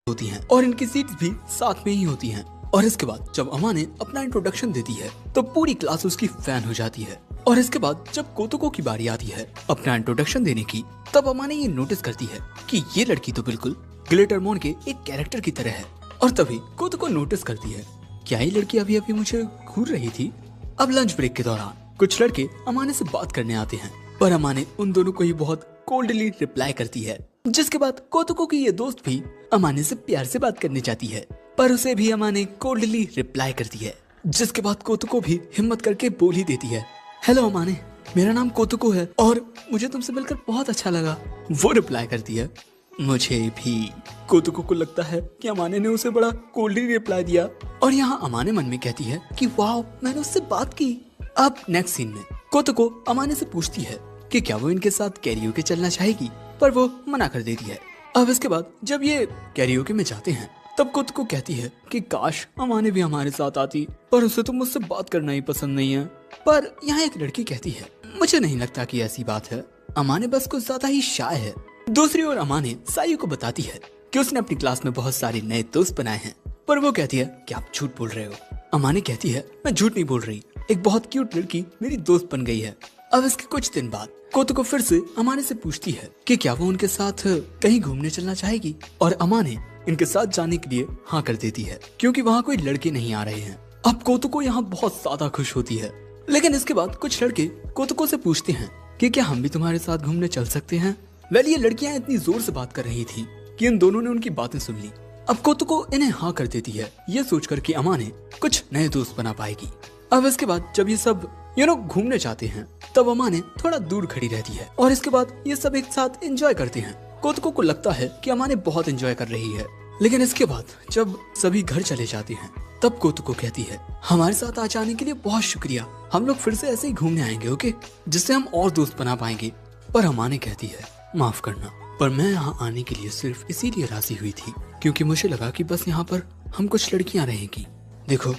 होती हैं और इनकी सीट्स भी साथ में ही होती हैं। और इसके बाद जब अमाने अपना इंट्रोडक्शन देती है तो पूरी क्लास उसकी फैन हो जाती है। और इसके बाद जब कोतोको की बारी आती है अपना इंट्रोडक्शन देने की, तब अमाने ये नोटिस करती है कि ये लड़की तो बिल्कुल ग्लिटरमॉन के एक कैरेक्टर की तरह है। और तभी कोतोको नोटिस करती है क्या ये लड़की अभी अभी मुझे घूर रही थी। अब लंच ब्रेक के दौरान कुछ लड़के अमाने से बात करने आते हैं, पर अमाने उन दोनों को ही बहुत कोल्डली रिप्लाई करती है। जिसके बाद कोतोको की ये दोस्त भी अमाने से प्यार से बात करने जाती है, पर उसे भी अमाने कोल्डली रिप्लाई करती है। जिसके बाद कोतोको भी हिम्मत करके बोल ही देती है हेलो अमाने, मेरा नाम कोतोको है और मुझे तुमसे मिलकर बहुत अच्छा लगा। वो रिप्लाई करती है मुझे भी। कोतोको को लगता है कि अमाने ने उसे बड़ा कोल्डली रिप्लाई दिया और यहाँ अमाने मन में कहती है कि वाह मैंने उससे बात की। अब नेक्स्ट सीन में कोतोको अमाने से पूछती है कि क्या वो इनके साथ कैरियोके चलना चाहेगी, पर वो मना कर देती है। अब इसके बाद जब ये कैरियोके में जाते हैं तब कोतको कहती है कि काश अमाने भी हमारे साथ आती, पर उसे तो मुझसे बात करना ही पसंद नहीं है। पर यहाँ एक लड़की कहती है, मुझे नहीं लगता कि ऐसी बात है, अमाने बस कुछ ज्यादा ही शाय है। दूसरी ओर अमाने सायु को बताती है कि उसने अपनी क्लास में बहुत सारे नए दोस्त बनाए हैं, पर वो कहती है कि आप झूठ बोल रहे हो। अमाने कहती है, मैं झूठ नहीं बोल रही, एक बहुत क्यूट लड़की मेरी दोस्त बन गई है। अब इसके कुछ दिन बाद कोतको फिर से अमाने से पूछती है कि क्या वो उनके साथ कहीं घूमने चलना चाहेगी, और अमाने इनके साथ जाने के लिए हाँ कर देती है, क्योंकि वहाँ कोई लड़के नहीं आ रहे हैं। अब कोतको यहाँ बहुत ज्यादा खुश होती है, लेकिन इसके बाद कुछ लड़के कोतको से पूछते हैं कि क्या हम भी तुम्हारे साथ घूमने चल सकते हैं। वेल, ये लड़कियां इतनी जोर से बात कर रही थी कि इन दोनों ने उनकी बातें सुन ली। अब कोतको इन्हें हाँ कर देती है, ये सोचकर कि अमाने कुछ नए दोस्त बना पाएगी। अब इसके बाद जब ये सब घूमने जाते हैं, तब अमाने थोड़ा दूर खड़ी रहती है, और इसके बाद ये सब एक साथ एंजॉय करते हैं। कोतको को लगता है कि अमाने बहुत एंजॉय कर रही है, लेकिन इसके बाद जब सभी घर चले जाते हैं, तब कोतको कहती है, हमारे साथ आ जाने के लिए बहुत शुक्रिया, हम लोग फिर से ऐसे ही घूमने आएंगे, ओके, जिससे हम और दोस्त बना पाएंगे। पर अमाने कहती है, माफ करना, पर मैं यहाँ आने के लिए सिर्फ इसीलिए राजी हुई थी क्योंकि मुझे लगा कि बस यहाँ पर हम कुछ लड़कियाँ रहेंगी। देखो,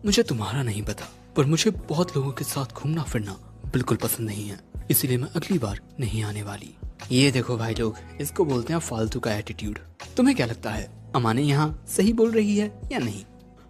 मुझे तुम्हारा नहीं पता, पर मुझे बहुत लोगों के साथ घूमना फिरना बिल्कुल पसंद नहीं है, इसीलिए मैं अगली बार नहीं आने वाली। ये देखो भाई लोग, इसको बोलते हैं फालतू का एटीट्यूड। तुम्हें क्या लगता है, अमाने यहाँ सही बोल रही है या नहीं?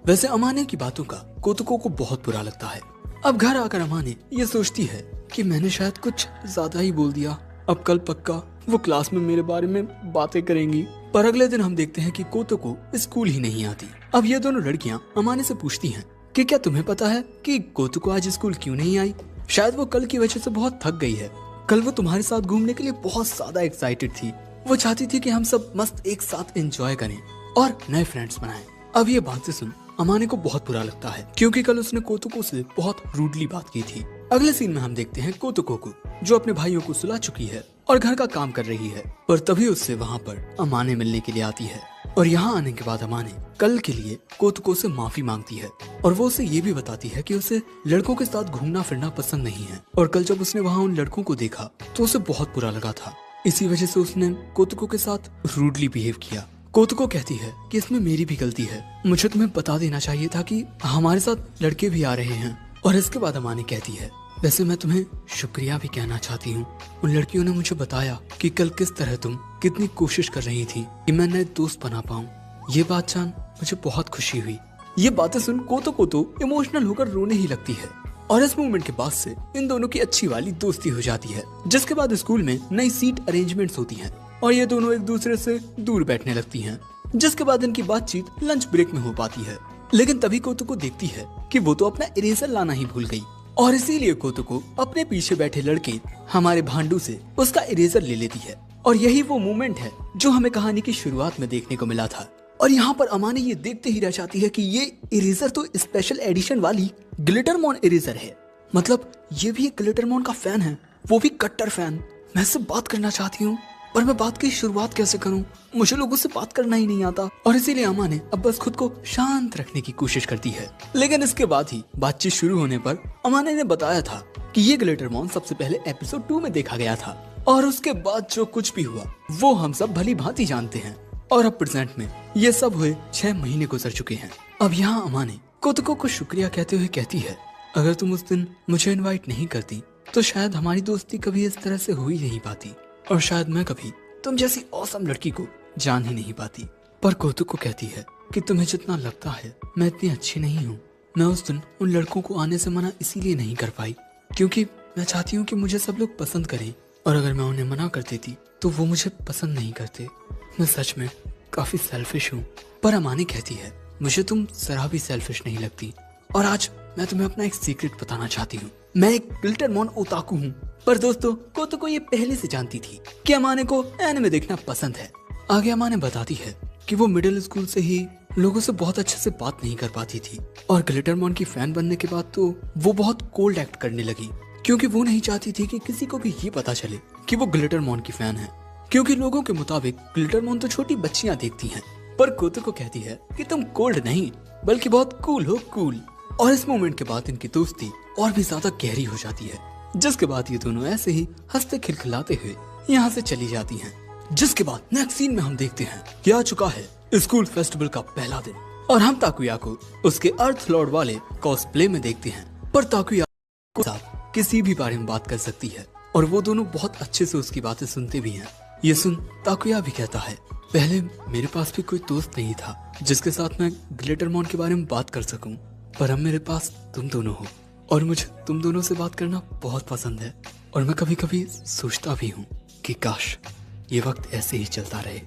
वैसे अमाने की बातों का कोतको को बहुत बुरा लगता है। अब घर आकर अमाने ये सोचती है कि मैंने शायद कुछ ज्यादा ही बोल दिया, अब कल पक्का वो क्लास में मेरे बारे में बातें करेंगी। पर अगले दिन हम देखते हैं कि कोतको स्कूल ही नहीं आती। अब ये दोनों लड़कियां अमाने से पूछती हैं कि क्या तुम्हें पता है कि कोतको आज स्कूल क्यों नहीं आई? शायद वो कल की वजह से बहुत थक गई है। कल वो तुम्हारे साथ घूमने के लिए बहुत ज्यादा एक्साइटेड थी, वो चाहती थी कि हम सब मस्त एक साथ एंजॉय करें और नए फ्रेंड्स बनाएं। अब ये बातें सुन अमाने को बहुत बुरा लगता है, क्योंकि कल उसने कोतको से बहुत रूडली बात की थी। अगले सीन में हम देखते हैं कोतको को, जो अपने भाइयों को सुला चुकी है और घर का काम कर रही है, पर तभी उससे वहाँ पर अमाने मिलने के लिए आती है। और यहाँ आने के बाद अमाने कल के लिए कोतको से माफी मांगती है, और वो उसे ये भी बताती है कि उसे लड़कों के साथ घूमना फिरना पसंद नहीं है, और कल जब उसने वहाँ उन लड़कों को देखा तो उसे बहुत बुरा लगा था, इसी वजह से उसने कोतको के साथ रूडली बिहेव किया। कोतको कहती है कि इसमें मेरी भी गलती है, मुझे तुम्हें बता देना चाहिए था कि हमारे साथ लड़के भी आ रहे हैं। और इसके बाद अमाने कहती है, वैसे मैं तुम्हें शुक्रिया भी कहना चाहती हूँ, उन लड़कियों ने मुझे बताया कि कल किस तरह तुम कितनी कोशिश कर रही थी कि मैं नए दोस्त बना पाऊँ। ये बात जान मुझे बहुत खुशी हुई। ये बातें सुन कोतको तो इमोशनल होकर रोने ही लगती है, और इस मूवमेंट के बाद से इन दोनों की अच्छी वाली दोस्ती हो जाती है। जिसके बाद स्कूल में नई सीट अरेंजमेंट्स होती हैं और ये दोनों एक दूसरे से दूर बैठने लगती हैं, जिसके बाद इनकी बातचीत लंच ब्रेक में हो पाती है। लेकिन तभी कोतको देखती है कि वो तो अपना इरेजर लाना ही भूल गई, और इसीलिए कोतको अपने पीछे बैठे लड़के हमारे भांडू से उसका इरेजर ले लेती है। और यही वो मोमेंट है जो हमें कहानी की शुरुआत में देखने को मिला था। और यहाँ पर अमाने ये देखते ही रह जाती है कि ये इरेजर तो स्पेशल एडिशन वाली ग्लिटरमॉन इरेजर है, मतलब ये भी एक ग्लिटरमॉन का फैन है, वो भी कट्टर फैन। मैं इससे बात करना चाहती हूँ, पर मैं बात की शुरुआत कैसे करूं? मुझे लोगों से बात करना ही नहीं आता, और इसीलिए अमाने अब बस खुद को शांत रखने की कोशिश करती है। लेकिन इसके बाद ही बातचीत शुरू होने पर अमाने ने बताया था कि ये ग्लिटरमॉन सबसे पहले एपिसोड 2 में देखा गया था, और उसके बाद जो कुछ भी हुआ वो हम सब भली भांति जानते हैं। और अब प्रेजेंट में ये सब हुए 6 महीने गुजर चुके हैं। अब यहाँ अमाने कोतको को शुक्रिया कहते हुए कहती है, अगर तुम उस दिन मुझे इन्वाइट नहीं करती तो शायद हमारी दोस्ती कभी इस तरह से हो ही नहीं पाती, और शायद मैं कभी तुम जैसी औसम लड़की को जान ही नहीं पाती। पर कोतको कहती है कि तुम्हें जितना लगता है मैं इतनी अच्छी नहीं हूँ। मैं उस दिन उन लड़कों को आने से मना इसीलिए नहीं कर पाई क्योंकि मैं चाहती हूँ कि मुझे सब लोग पसंद करें, और अगर मैं उन्हें मना कर देती तो वो मुझे पसंद नहीं करते। मैं सच में काफी सेल्फिश हूँ। पर अमाने कहती है, मुझे तुम जरा भी सेल्फिश नहीं लगती, और आज मैं तुम्हें अपना एक सीक्रेट बताना चाहती हूँ। मैं एक ग्लिटरमॉन ओताकू हूँ। पर दोस्तों, कोतको ये पहले से जानती थी कि अमाने को एनिमे देखना पसंद है। आगे अमाने बताती है कि वो मिडिल स्कूल से ही लोगों से बहुत अच्छे से बात नहीं कर पाती थी, और ग्लिटरमॉन की फैन बनने के बाद तो वो बहुत कोल्ड एक्ट करने लगी, क्योंकि वो नहीं चाहती थी कि किसी को भी ये पता चले कि वो ग्लिटरमॉन की फैन है, क्योंकि लोगों के मुताबिक ग्लिटरमॉन तो छोटी बच्चियां देखती हैं। पर कोतको कहती है कि तुम कोल्ड नहीं बल्कि बहुत कूल हो, कूल। और इस मोमेंट के बाद इनकी दोस्ती और भी ज्यादा गहरी हो जाती है, जिसके बाद ये दोनों ऐसे ही हंसते खिलखिलाते हुए यहाँ से चली जाती हैं। जिसके बाद नेक्स्ट सीन में हम देखते हैं कि आ चुका है स्कूल फेस्टिवल का पहला दिन और हम ताकुया को उसके अर्थ लॉर्ड वाले कॉस्प्ले में देखते हैं। पर ताकुया को साथ किसी भी बारे में बात कर सकती है और वो दोनों बहुत अच्छे से उसकी बातें सुनते भी हैं। ये सुन ताकुया भी कहता है, पहले मेरे पास भी कोई दोस्त नहीं था जिसके साथ मैं ग्लिटरमॉन के बारे में बात कर सकूं, पर अब मेरे पास तुम दोनों हो और मुझे तुम दोनों से बात करना बहुत पसंद है। और मैं कभी कभी सोचता भी हूँ कि काश ये वक्त ऐसे ही चलता रहे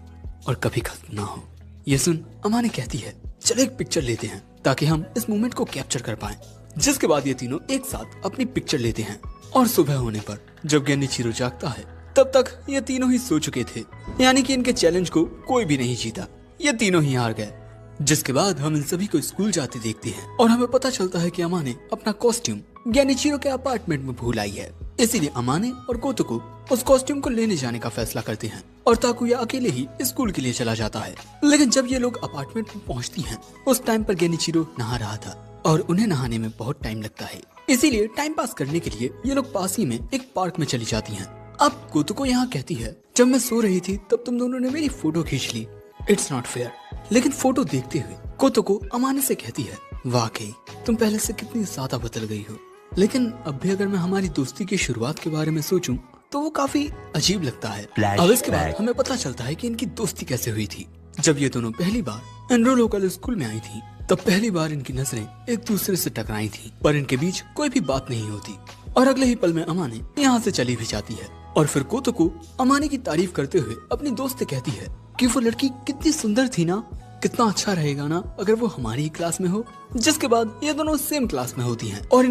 और कभी खत्म ना हो। ये सुन अमाने कहती है, चलो एक पिक्चर लेते हैं ताकि हम इस मोमेंट को कैप्चर कर पाएं। जिसके बाद ये तीनों एक साथ अपनी पिक्चर लेते हैं और सुबह होने पर जब गेनिचिरो जागता है तब तक ये तीनों ही सो चुके थे, यानी कि इनके चैलेंज को कोई भी नहीं जीता, ये तीनों ही हार गए। जिसके बाद हम इन सभी को स्कूल जाते देखते हैं और हमें पता चलता है कि अमाने अपना कॉस्ट्यूम गेनिचिरो के अपार्टमेंट में भूल आई है। इसीलिए अमाने और कोतोको उस कॉस्ट्यूम को लेने जाने का फैसला करते हैं और ताकुया अकेले ही स्कूल के लिए चला जाता है। लेकिन जब ये लोग अपार्टमेंट में पहुंचती हैं, उस टाइम पर गेनिचिरो नहा रहा था और उन्हें नहाने में बहुत टाइम लगता है। इसीलिए टाइम पास करने के लिए ये लोग पास ही में एक पार्क में चली जाती हैं। अब कोतोको यहाँ कहती है, जब मैं सो रही थी तब तुम दोनों ने मेरी फोटो खींच ली, इट्स नॉट फेयर। लेकिन फोटो देखते हुए कोतोको अमाने से कहती है, वाकई तुम पहले से कितनी ज्यादा बदल गई हो। लेकिन अब भी अगर मैं हमारी दोस्ती की शुरुआत के बारे में सोचूं तो वो काफी अजीब लगता है। अब इसके बाद हमें पता चलता है कि इनकी दोस्ती कैसे हुई थी। जब ये दोनों पहली बार एनरो लोकल स्कूल में आई थी तब पहली बार इनकी नजरें एक दूसरे से टकराई थी, पर इनके बीच कोई भी बात नहीं होती और अगले ही पल में अमाने यहाँ से चली भी जाती है। और फिर कोतोको अमाने की तारीफ करते हुए अपनी दोस्त से कहती है कि वो लड़की कितनी सुंदर थी ना, कितना अच्छा रहेगा ना अगर वो हमारी ही क्लास में हो। जिसके बाद ये दोनों सेम क्लास में होती हैं और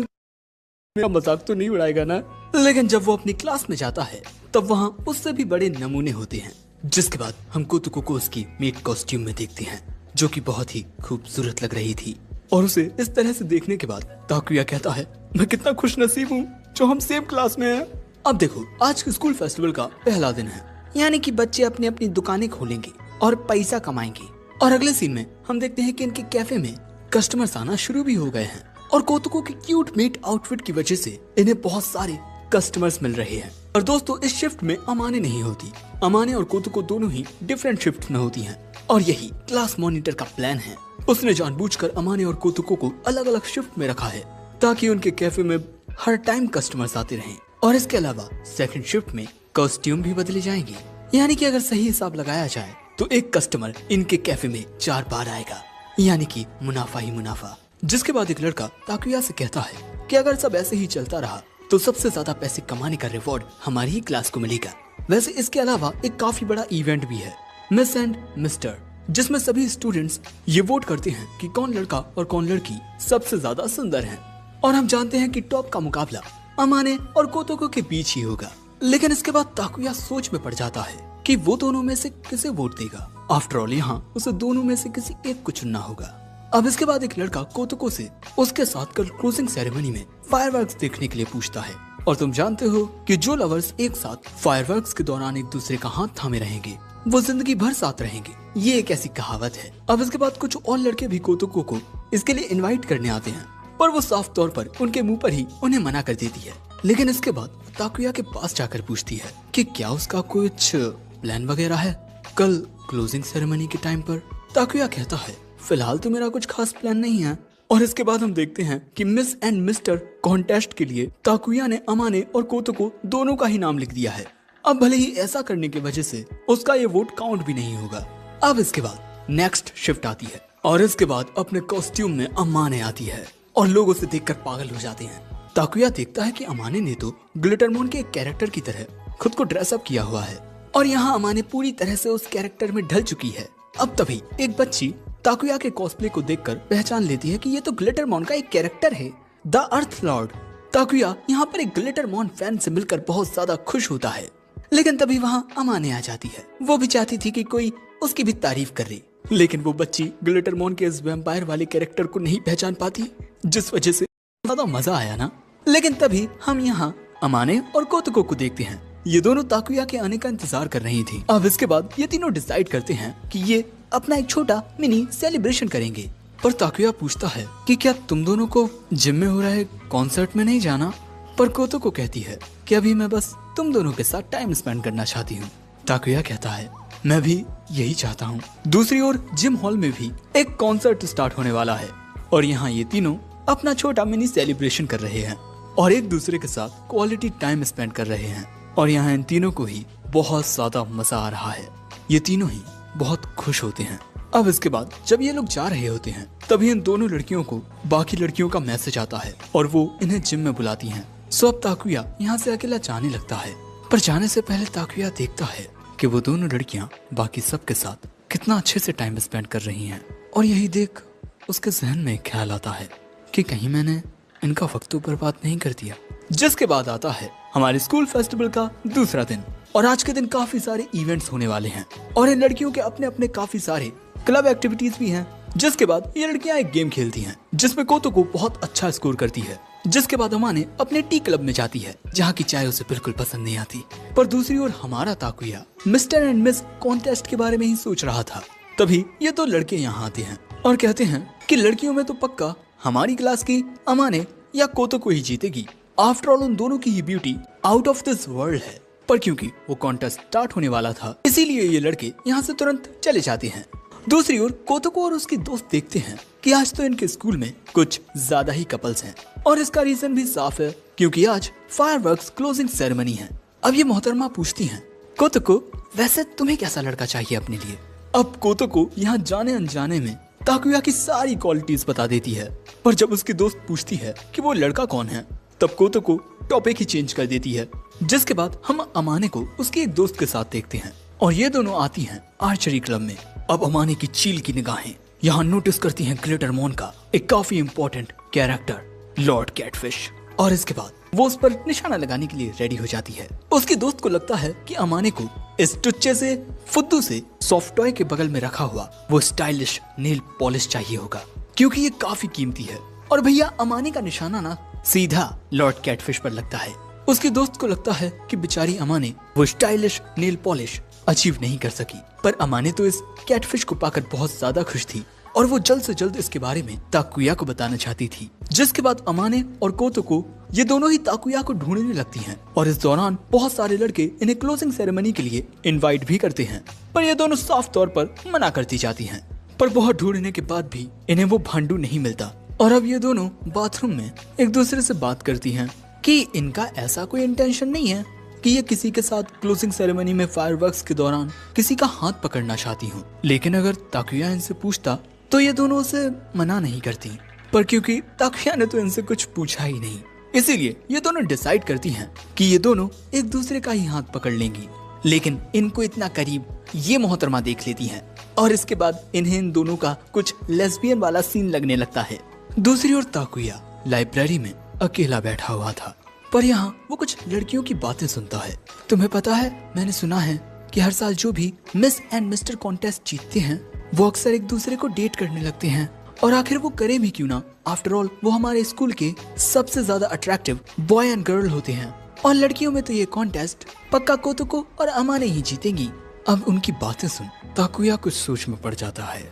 मेरा मजाक तो नहीं उड़ाएगा ना। लेकिन जब वो अपनी क्लास में जाता है तब वहाँ उससे भी बड़े नमूने होते हैं। जिसके बाद हम कोतोको को उसकी मेट कॉस्ट्यूम में देखते हैं जो कि बहुत ही खूबसूरत लग रही थी। और उसे इस तरह से देखने के बाद ताकुया कहता है, मैं कितना खुश नसीब हूँ जो हम सेम क्लास में हैं। अब देखो, आज के स्कूल फेस्टिवल का पहला दिन है, यानी कि बच्चे अपनी अपनी दुकानें खोलेंगे और पैसा कमाएंगे। और अगले सीन में हम देखते हैं कि इनके कैफे में कस्टमर्स आना शुरू भी हो गए हैं और कोतोको के क्यूट मेट आउटफिट की वजह से इन्हें बहुत सारे कस्टमर्स मिल रहे हैं। और दोस्तों, इस शिफ्ट में अमाने नहीं होती, अमाने और कोतोको दोनों ही डिफरेंट शिफ्ट में होती हैं और यही क्लास मॉनिटर का प्लान है। उसने जानबूझकर अमाने और कोतोको को अलग अलग शिफ्ट में रखा है ताकि उनके कैफे में हर टाइम कस्टमर्स आते रहें। और इसके अलावा सेकंड शिफ्ट में कॉस्ट्यूम भी बदले जाएंगे, यानी कि अगर सही हिसाब लगाया जाए तो एक कस्टमर इनके कैफे में 4 बार आएगा, यानी कि मुनाफा ही मुनाफा। जिसके बाद एक लड़का ताकुया से कहता है कि अगर सब ऐसे ही चलता रहा तो सबसे ज्यादा पैसे कमाने का रिवॉर्ड हमारी ही क्लास को मिलेगा। वैसे इसके अलावा एक काफी बड़ा इवेंट भी है, मिस एंड मिस्टर, जिसमें सभी स्टूडेंट्स ये वोट करते हैं कि कौन लड़का और कौन लड़की सबसे ज्यादा सुंदर है। और हम जानते हैं कि टॉप का मुकाबला अमाने और कोतोको के बीच ही होगा। लेकिन इसके बाद ताकुया सोच में पड़ जाता है कि वो दोनों में से किसे वोट देगा। आफ्टर ऑल यहाँ उसे दोनों में से किसी एक को चुनना होगा। अब इसके बाद एक लड़का कोतोको से उसके साथ कल क्लोजिंग सेरेमनी में फायरवर्क्स देखने के लिए पूछता है। और तुम जानते हो कि जो लवर्स एक साथ फायरवर्क्स के दौरान एक दूसरे का हाथ थामे रहेंगे वो जिंदगी भर साथ रहेंगे, ये एक ऐसी कहावत है। अब इसके बाद कुछ और लड़के भी कोतोको को इसके लिए इनवाइट करने आते हैं, पर वो साफ तौर पर उनके मुंह पर ही उन्हें मना कर देती है। लेकिन इसके बाद ताकुया के पास जाकर पूछती है कि क्या उसका कुछ प्लान वगैरह है कल क्लोजिंग सेरेमनी के टाइम पर। ताकुया कहता है, फिलहाल तो मेरा कुछ खास प्लान नहीं है। और इसके बाद हम देखते हैं कि मिस एंड मिस्टर कॉन्टेस्ट के लिए ताकुया ने अमाने और कोतोको दोनों का ही नाम लिख दिया है। अब भले ही ऐसा करने की वजह से उसका ये वोट काउंट भी नहीं होगा। अब इसके बाद नेक्स्ट शिफ्ट आती है और इसके बाद अपने कॉस्ट्यूम में अमाने आती है और लोग उसे देखकर पागल हो जाते हैं। ताकुया देखता है कि अमाने ने तो ग्लिटरमॉन के एक कैरेक्टर की तरह खुद को ड्रेसअप किया हुआ है और यहाँ अमाने पूरी तरह से उस कैरेक्टर में ढल चुकी है। अब तभी एक बच्ची ताकुया के कॉस्प्ले को देखकर पहचान लेती है कि ये तो ग्लिटरमॉन का एक कैरेक्टर है, द अर्थ लॉर्ड। ताकुया यहाँ पर एक ग्लिटरमॉन फैन से मिलकर बहुत ज्यादा खुश होता है। लेकिन तभी वहाँ अमाने आ जाती है। वो भी चाहती थी कि कोई उसकी भी तारीफ करे, लेकिन वो बच्ची ग्लिटरमॉन के इस वैम्पायर वाले कैरेक्टर को नहीं पहचान पाती, जिस वजह से ज्यादा मजा आया ना। लेकिन तभी हम यहाँ अमाने और कोतोको को देखते हैं। ये दोनों ताकुया के आने का इंतजार कर रही थी। अब इसके बाद ये तीनों डिसाइड करते हैं कि ये अपना एक छोटा मिनी सेलिब्रेशन करेंगे। पर ताकुया पूछता है कि क्या तुम दोनों को जिम में हो रहे कॉन्सर्ट में नहीं जाना। पर कोतो को कहती है कि अभी मैं बस तुम दोनों के साथ टाइम स्पेंड करना चाहती हूँ। ताकुया कहता है मैं भी यही चाहता हूँ। दूसरी ओर जिम हॉल में भी एक कॉन्सर्ट स्टार्ट होने वाला है और यहाँ ये तीनों अपना छोटा मिनी सेलिब्रेशन कर रहे हैं और एक दूसरे के साथ क्वालिटी टाइम स्पेंड कर रहे हैं और यहाँ इन तीनों को ही बहुत ज्यादा मजा आ रहा है। ये तीनों ही बहुत खुश होते हैं। अब इसके बाद जब ये लोग जा रहे होते हैं तभी इन दोनों लड़कियों को बाकी लड़कियों का मैसेज आता है और वो इन्हें जिम में बुलाती हैं। सो अब ताकुया यहाँ से अकेला जाने लगता है, पर जाने से पहले ताकुया देखता है कि वो दोनों लड़कियाँ बाकी सबके साथ कितना अच्छे से टाइम स्पेंड कर रही हैं और यही देख उसके जहन में एक ख्याल आता है कि कहीं मैंने इनका वक्त तो बर्बाद नहीं कर दिया। जिसके बाद आता है हमारे स्कूल फेस्टिवल का दूसरा दिन और आज के दिन काफी सारे इवेंट्स होने वाले हैं और इन लड़कियों के अपने अपने काफी सारे क्लब एक्टिविटीज भी हैं। जिसके बाद ये लड़कियां एक गेम खेलती हैं जिसमें कोतोको बहुत अच्छा स्कोर करती है। जिसके बाद अमाने अपने टी क्लब में जाती है जहाँ की चाय उसे बिल्कुल पसंद नहीं आती। पर दूसरी ओर हमारा ताकुया मिस्टर एंड मिस कॉन्टेस्ट के बारे में ही सोच रहा था। तभी ये दो लड़के यहाँ आते हैं और कहते हैं कि लड़कियों में तो पक्का हमारी क्लास की अमाने या कोतोको ही जीतेगी। आफ्टर ऑल उन दोनों की ही beauty out of this world है। पर क्योंकि वो कॉन्टेस्ट स्टार्ट होने वाला था इसीलिए ये लड़के यहाँ से तुरंत चले जाते हैं। दूसरी ओर कोतोको और उसकी दोस्त देखते हैं कि आज तो इनके स्कूल में कुछ ज्यादा ही कपल्स हैं और इसका रीजन भी साफ है क्योंकि आज फायरवर्क्स क्लोजिंग सेरेमनी है। अब ये मोहतरमा पूछती हैं कोतोको वैसे तुम्हें कैसा लड़का चाहिए अपने लिए। अब कोतोको यहाँ जाने अनजाने में ताकुया की सारी क्वालिटीज बता देती है, पर जब उसकी दोस्त पूछती है कि वो लड़का कौन है तब कोतोको टॉपिक ही चेंज कर देती है। जिसके बाद हम अमाने को उसके एक दोस्त के साथ देखते हैं और ये दोनों आती हैं आर्चरी क्लब में। अब अमाने की चील की निगाहें यहाँ नोटिस करती हैं ग्लिटरमॉन का एक काफी इम्पोर्टेंट कैरेक्टर लॉर्ड कैटफिश और इसके बाद वो उस पर निशाना लगाने के लिए रेडी हो जाती है। उसकी दोस्त को लगता है कि अमाने को इस टुच्चे से फुद्दू से सॉफ्ट टॉय के बगल में रखा हुआ वो स्टाइलिश नेल पॉलिश चाहिए होगा क्योंकि ये काफी कीमती है और भैया अमाने का निशाना ना सीधा लॉर्ड कैटफिश पर लगता है। उसकी दोस्त को लगता है कि बेचारी अमाने वो स्टाइलिश नेल पॉलिश अचीव नहीं कर सकी, पर अमाने तो इस कैटफिश को पाकर बहुत ज्यादा खुश थी और वो जल्द से जल्द इसके बारे में ताकुया को बताना चाहती थी। जिसके बाद अमाने और कोतोको ये दोनों ही ताकुया को ढूंढने लगती हैं और इस दौरान बहुत सारे लड़के इन्हें क्लोजिंग सेरेमनी के लिए इनवाइट भी करते हैं, पर ये दोनों साफ तौर पर मना करती जाती हैं। पर बहुत ढूंढने के बाद भी इन्हें वो भांडू नहीं मिलता और अब ये दोनों बाथरूम में एक दूसरे से बात करती हैं कि इनका ऐसा कोई इंटेंशन नहीं है कि ये किसी के साथ क्लोजिंग सेरेमनी में फायरवर्क्स के दौरान किसी का हाथ पकड़ना चाहती हूँ। लेकिन अगर ताकुया इनसे पूछता तो ये दोनों उसे मना नहीं करती, पर क्योंकि ताकुया ने तो इनसे कुछ पूछा ही नहीं इसीलिए ये दोनों डिसाइड करती हैं कि ये दोनों एक दूसरे का ही हाथ पकड़ लेंगी। लेकिन इनको इतना करीब ये मोहतरमा देख लेती हैं और इसके बाद इन्हें इन दोनों का कुछ लेस्बियन वाला सीन लगने लगता है। दूसरी ओर ताकुया लाइब्रेरी में अकेला बैठा हुआ था, पर यहाँ वो कुछ लड़कियों की बातें सुनता है। तुम्हें पता है मैंने सुना है कि हर साल जो भी मिस एंड मिस्टर कॉन्टेस्ट जीतते हैं वो अक्सर एक दूसरे को डेट करने लगते हैं और आखिर वो करें भी क्यों ना, आफ्टर ऑल वो हमारे स्कूल के सबसे ज्यादा अट्रैक्टिव बॉय एंड गर्ल होते हैं और लड़कियों में तो ये कॉन्टेस्ट पक्का कोतोको और अमाने ही जीतेंगी। अब उनकी बातें सुन ताकुया कुछ सोच में पड़ जाता है।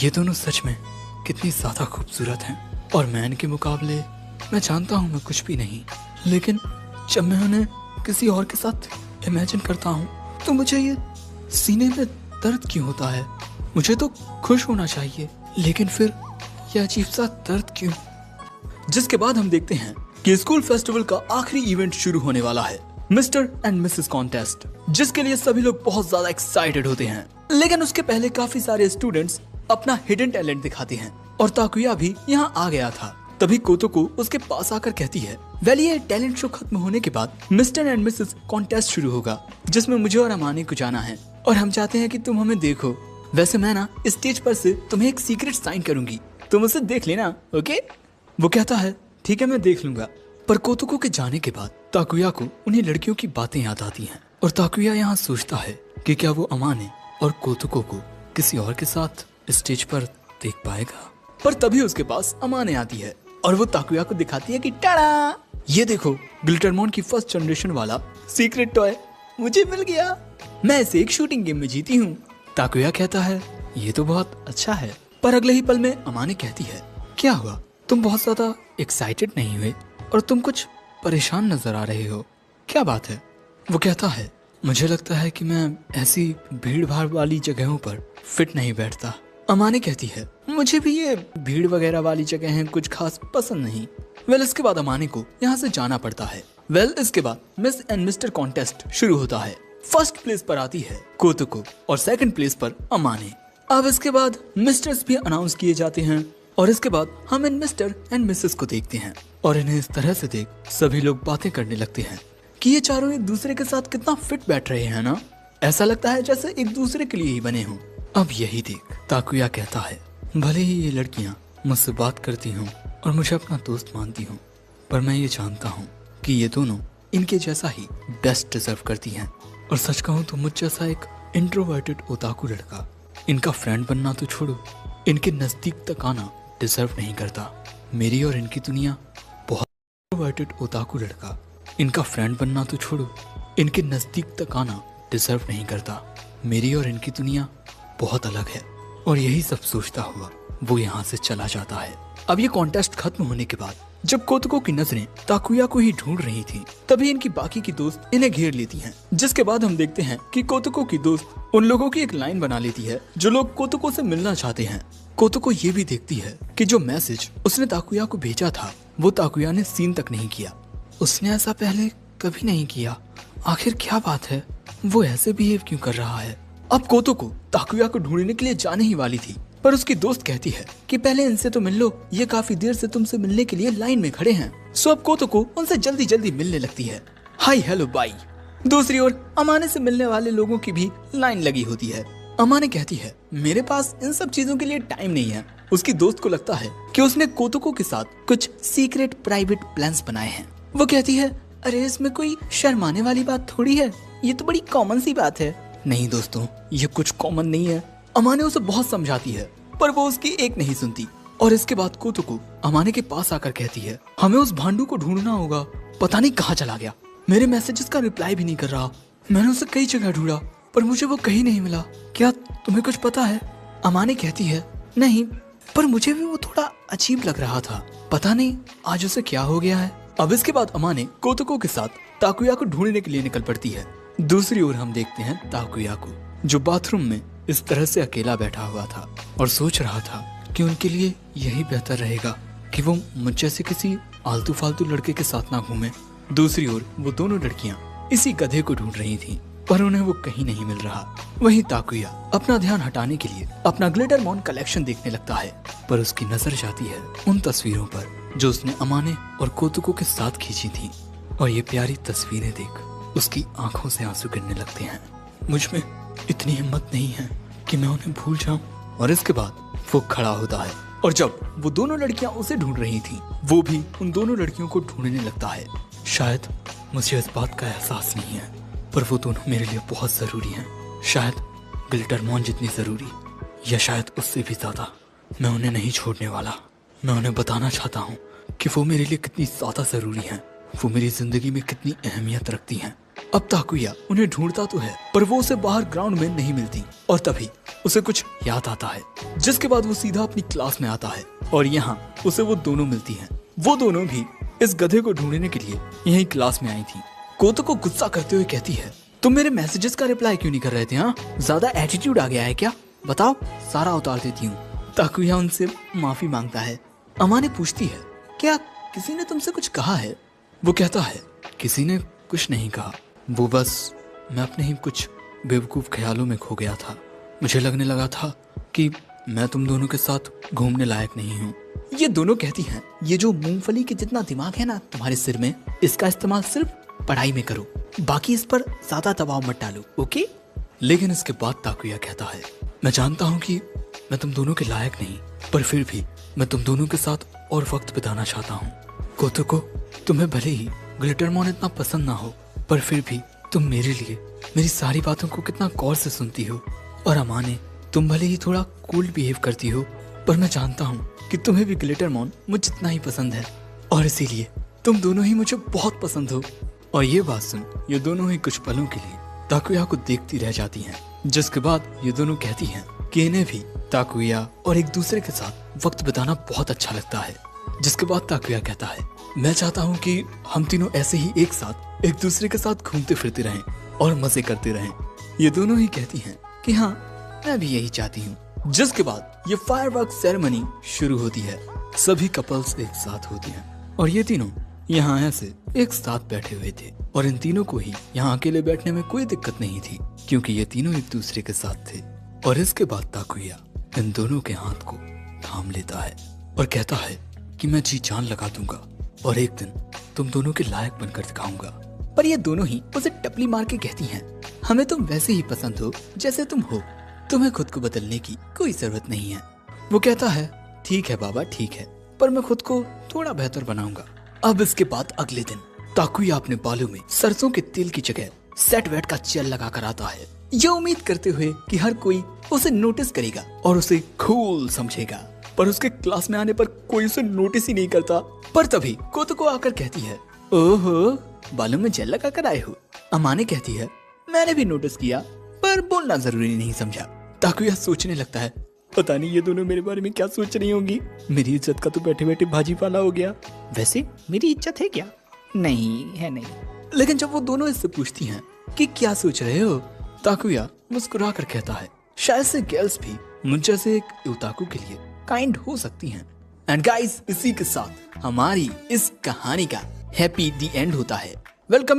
ये दोनों सच में कितनी ज्यादा खूबसूरत हैं और मैं इनके मुकाबले मैं जानता हूँ मैं कुछ भी नहीं, लेकिन जब मैं उन्हें किसी और के साथ इमेजिन करता हूँ तो मुझे ये सीने में दर्द क्यों होता है। मुझे तो खुश होना चाहिए लेकिन फिर यह अजीब सा दर्द क्यों। जिसके बाद हम देखते हैं कि स्कूल फेस्टिवल का आखिरी इवेंट शुरू होने वाला है, मिस्टर एंड मिसेस कॉन्टेस्ट, जिसके लिए सभी लोग बहुत ज्यादा एक्साइटेड होते हैं। लेकिन उसके पहले काफी सारे स्टूडेंट्स अपना हिडन टैलेंट दिखाते हैं और ताकुया भी यहाँ आ गया था। तभी कोतोको उसके पास आकर कहती है वेल ये टैलेंट शो खत्म होने के बाद मिस्टर एंड मिसेस कॉन्टेस्ट शुरू होगा जिसमें मुझे और अमाने को जाना है और हम चाहते हैं कि तुम हमें देखो। वैसे मैं ना स्टेज पर से तुम्हें एक सीक्रेट साइन करूंगी, तुम उसे देख लेना, ओके। वो कहता है ठीक है मैं देख लूंगा। पर कोतोको के जाने के बाद ताकुया को उन्हीं लड़कियों की बातें याद आती हैं और ताकुया यहाँ सोचता है कि क्या वो अमाने और कोतोको को किसी और के साथ स्टेज पर देख पाएगा। पर तभी उसके पास अमाने आती है और वो ताकुया को दिखाती है कि टाड़ा ये देखो ग्लिटरमॉन की फर्स्ट जनरेशन वाला सीक्रेट टॉय मुझे मिल गया, मैं इसे एक शूटिंग गेम में जीती हूँ। ताकुया कहता है ये तो बहुत अच्छा है, पर अगले ही पल में अमाने कहती है क्या हुआ, तुम बहुत ज्यादा एक्साइटेड नहीं हुए और तुम कुछ परेशान नजर आ रहे हो, क्या बात है। वो कहता है मुझे लगता है कि मैं ऐसी भीड़ भाड़ वाली जगहों पर फिट नहीं बैठता। अमाने कहती है, मुझे भी ये भीड़ वगैरह वाली जगह कुछ खास पसंद नहीं। इसके बाद अमाने को यहाँ से जाना पड़ता है। इसके बाद मिस एंड मिस्टर कॉन्टेस्ट शुरू होता है। फर्स्ट प्लेस पर आती है कोतुको और सेकंड प्लेस पर अमाने। अब इसके बाद मिस्टर्स भी अनाउंस किए जाते हैं और इसके बाद हम इन मिस्टर एंड मिसेस को देखते हैं और इन्हें इस तरह से देख सभी लोग बातें करने लगते हैं कि ये चारों एक दूसरे के साथ कितना फिट बैठ रहे हैं ना। ऐसा लगता है जैसे एक दूसरे के लिए ही बने हों। अब यही देख ताकुया कहता है, भले ही ये लड़कियां मुझसे बात करती हूँ और मुझे अपना दोस्त मानती हूँ, पर मैं ये जानता हूँ कि ये दोनों इनके जैसा ही बेस्ट डिजर्व करती हैं। और सच कहूँ तो मुझ जैसा एक इंट्रोवर्टेड ओताकू लड़का इनका फ्रेंड बनना तो छोड़ो, इनके नजदीक तक आना डिजर्व नहीं करता। मेरी और इनकी दुनिया बहुत इंट्रोवर्टेड ओताकू लड़का इनका फ्रेंड बनना तो छोड़ो, इनके नजदीक तक आना डिजर्व नहीं करता। मेरी और इनकी दुनिया बहुत अलग है। और यही सब सोचता हुआ वो यहाँ से चला जाता है। अब ये कॉन्टेस्ट खत्म होने के बाद जब कोतुको की नजरें ताकुया को ही ढूंढ रही थी, तभी इनकी बाकी की दोस्त इन्हें घेर लेती हैं। जिसके बाद हम देखते हैं कि कोतुको की दोस्त उन लोगों की एक लाइन बना लेती है जो लोग कोतुको से मिलना चाहते हैं। कोतुको ये भी देखती है कि जो मैसेज उसने ताकुया को भेजा था वो ताकुया ने सीन तक नहीं किया। उसने ऐसा पहले कभी नहीं किया। आखिर क्या बात है, वो ऐसे बिहेव क्यों कर रहा है। अब कोतुको ताकुया को ढूंढने के लिए जाने ही वाली थी, पर उसकी दोस्त कहती है कि पहले इनसे तो मिल लो, ये काफी देर से तुमसे मिलने के लिए लाइन में खड़े हैं। सो अब कोतुको उनसे जल्दी जल्दी मिलने लगती है। Hi hello bye. दूसरी ओर अमाने से मिलने वाले लोगों की भी लाइन लगी होती है। अमाने कहती है, मेरे पास इन सब चीजों के लिए टाइम नहीं है। उसकी दोस्त को लगता है कि उसने कोतुको के साथ कुछ सीक्रेट प्राइवेट प्लान्स बनाए हैं। वो कहती है, अरे इसमें कोई शर्माने वाली बात थोड़ी है, ये तो बड़ी कॉमन सी बात है। नहीं दोस्तों, ये कुछ कॉमन नहीं है। अमाने उसे बहुत समझाती है पर वो उसकी एक नहीं सुनती। और इसके बाद कोतुको अमाने के पास आकर कहती है, हमें उस भांडू को ढूंढना होगा, पता नहीं कहाँ चला गया। मेरे मैसेजेस का रिप्लाई भी नहीं कर रहा। मैंने उसे कई जगह ढूंढा पर मुझे वो कहीं नहीं मिला। क्या तुम्हें कुछ पता है? अमाने कहती है, नहीं, पर मुझे भी वो थोड़ा अजीब लग रहा था। पता नहीं आज उसे क्या हो गया है। अब इसके बाद अमाने कोतुको के साथ ताकुया को ढूंढने के लिए निकल पड़ती है। दूसरी ओर हम देखते हैं ताकुया को, जो बाथरूम में इस तरह से अकेला बैठा हुआ था और सोच रहा था कि उनके लिए यही बेहतर रहेगा कि वो मुझ जैसे किसी आलतू फालतू लड़के के साथ ना घूमे। दूसरी ओर वो दोनों लड़कियां इसी गधे को ढूंढ रही थीं, पर उन्हें वो कहीं नहीं मिल रहा। वहीं ताकुया अपना ध्यान हटाने के लिए अपना ग्लिटर मॉन कलेक्शन देखने लगता है, पर उसकी नजर जाती है उन तस्वीरों पर जो उसने अमाने और कोतुको के साथ खींची थी। और ये प्यारी तस्वीरें देख उसकी आंखों से आंसू गिरने लगते हैं। मुझ में इतनी हिम्मत नहीं है कि मैं उन्हें भूल जाऊं। और इसके बाद वो खड़ा होता है और जब वो दोनों लड़कियां उसे ढूंढ रही थीं, वो भी उन दोनों लड़कियों को ढूंढने लगता है। शायद मुझे इस बात का एहसास नहीं है, पर वो दोनों मेरे लिए बहुत जरूरी हैं। शायद ग्लिटर मॉन जितनी जरूरी, या शायद उससे भी ज्यादा। मैं उन्हें नहीं छोड़ने वाला। मैं उन्हें बताना चाहता हूँ कि वो मेरे लिए कितनी ज्यादा जरूरी हैं। वो मेरी जिंदगी में कितनी अहमियत रखती हैं। अब ताकुया उन्हें ढूंढता तो है, पर वो उसे बाहर ग्राउंड में नहीं मिलती। और तभी उसे कुछ याद आता है, जिसके बाद वो सीधा अपनी क्लास में आता है और यहाँ उसे वो दोनों मिलती हैं। वो दोनों भी इस गधे को ढूंढने के लिए यही क्लास में आई थी। कोतुको गुस्सा करते हुए कहती है, तुम मेरे मैसेजेस का रिप्लाई क्यों नहीं कर रहे थे? हाँ, ज्यादा एटीट्यूड आ गया है क्या? बताओ, सारा उतार देती हूँ। ताकुया उनसे माफी मांगता है। अमाने पूछती है, क्या किसी ने तुमसे कुछ कहा है? वो कहता है, किसी ने कुछ नहीं कहा, वो बस मैं अपने ही कुछ बेवकूफ ख्यालों में खो गया था। मुझे लगने लगा था कि मैं तुम दोनों के साथ घूमने लायक नहीं हूँ। ये दोनों कहती हैं, ये जो मूंगफली के जितना दिमाग है ना तुम्हारे सिर में, इसका इस्तेमाल सिर्फ पढ़ाई में करो, बाकी इस पर ज्यादा दबाव मत डालो, ओके? लेकिन इसके बाद ताकुया कहता है, मैं जानता हूँ कि मैं तुम दोनों के लायक नहीं, पर फिर भी मैं तुम दोनों के साथ और वक्त बिताना चाहता हूँ। कोतुको, तुम्हें भले ही ग्लिटर मॉन इतना पसंद ना हो, पर फिर भी तुम मेरे लिए मेरी सारी बातों को कितना गौर से सुनती हो। और अमाने, तुम भले ही थोड़ा कूल बिहेव करती हो, पर मैं जानता हूँ कि तुम्हें भी ग्लिटर मॉन मुझे जितना ही पसंद है, और इसीलिए तुम दोनों ही मुझे बहुत पसंद हो। और ये बात सुन ये दोनों ही कुछ पलों के लिए ताकुया को देखती रह जाती हैं। जिसके बाद ये दोनों कहती हैं कि इन्हें भी ताकुया और एक दूसरे के साथ वक्त बिताना बहुत अच्छा लगता है। जिसके बाद ताकुया कहता है, मैं चाहता हूँ कि हम तीनों ऐसे ही एक साथ एक दूसरे के साथ घूमते फिरते रहें, और मजे करते रहें। ये दोनों ही कहती हैं कि हाँ मैं भी यही चाहती हूँ। जिसके बाद ये फायरवर्क सेरेमनी शुरू होती है। सभी कपल्स एक साथ होते हैं और ये तीनों यहाँ ऐसे एक साथ बैठे हुए थे और इन तीनों को ही यहाँ अकेले बैठने में कोई दिक्कत नहीं थी क्योंकि ये तीनों एक दूसरे के साथ थे। और इसके बाद ताकुया इन दोनों के हाथ को थाम लेता है और कहता है कि मैं जी जान लगा दूंगा और एक दिन तुम दोनों के लायक बनकर दिखाऊंगा। पर ये दोनों ही उसे टपली मार के कहती हैं, हमें तुम वैसे ही पसंद हो जैसे तुम हो, तुम्हें खुद को बदलने की कोई जरूरत नहीं है। वो कहता है ठीक है बाबा ठीक है, पर मैं खुद को थोड़ा बेहतर बनाऊंगा। अब इसके बाद अगले दिन ताकुया अपने बालों में सरसों के तेल की जगह सेट वेट का जेल लगा कर आता है, ये उम्मीद करते हुए कि हर कोई उसे नोटिस करेगा और उसे कूल समझेगा। पर उसके क्लास में आने पर कोई उसे नोटिस ही नहीं करता। पर तभी कोतोको आकर कहती है, ओहो बालों में जेल लगा कर आए हो। अमाने कहती है, मैंने भी नोटिस किया पर बोलना जरूरी नहीं समझा। ताकुया सोचने लगता है, पता नहीं ये दोनों मेरे बारे में क्या सोच रही होंगी। मेरी इज्जत का तो बैठे बैठे भाजी पाला हो गया। वैसे मेरी इज्जत है क्या? नहीं है नहीं। लेकिन जब वो दोनों इससे पूछती हैं कि क्या सोच रहे हो, ताकुया मुस्कुरा कर कहता है, शायद से गर्ल्स भी मुझ जैसे एक ओताकू के लिए काइंड हो सकती हैं। एंड गाइस इसी के साथ हमारी इस कहानी का हैप्पी दी एंड होता है। वेलकम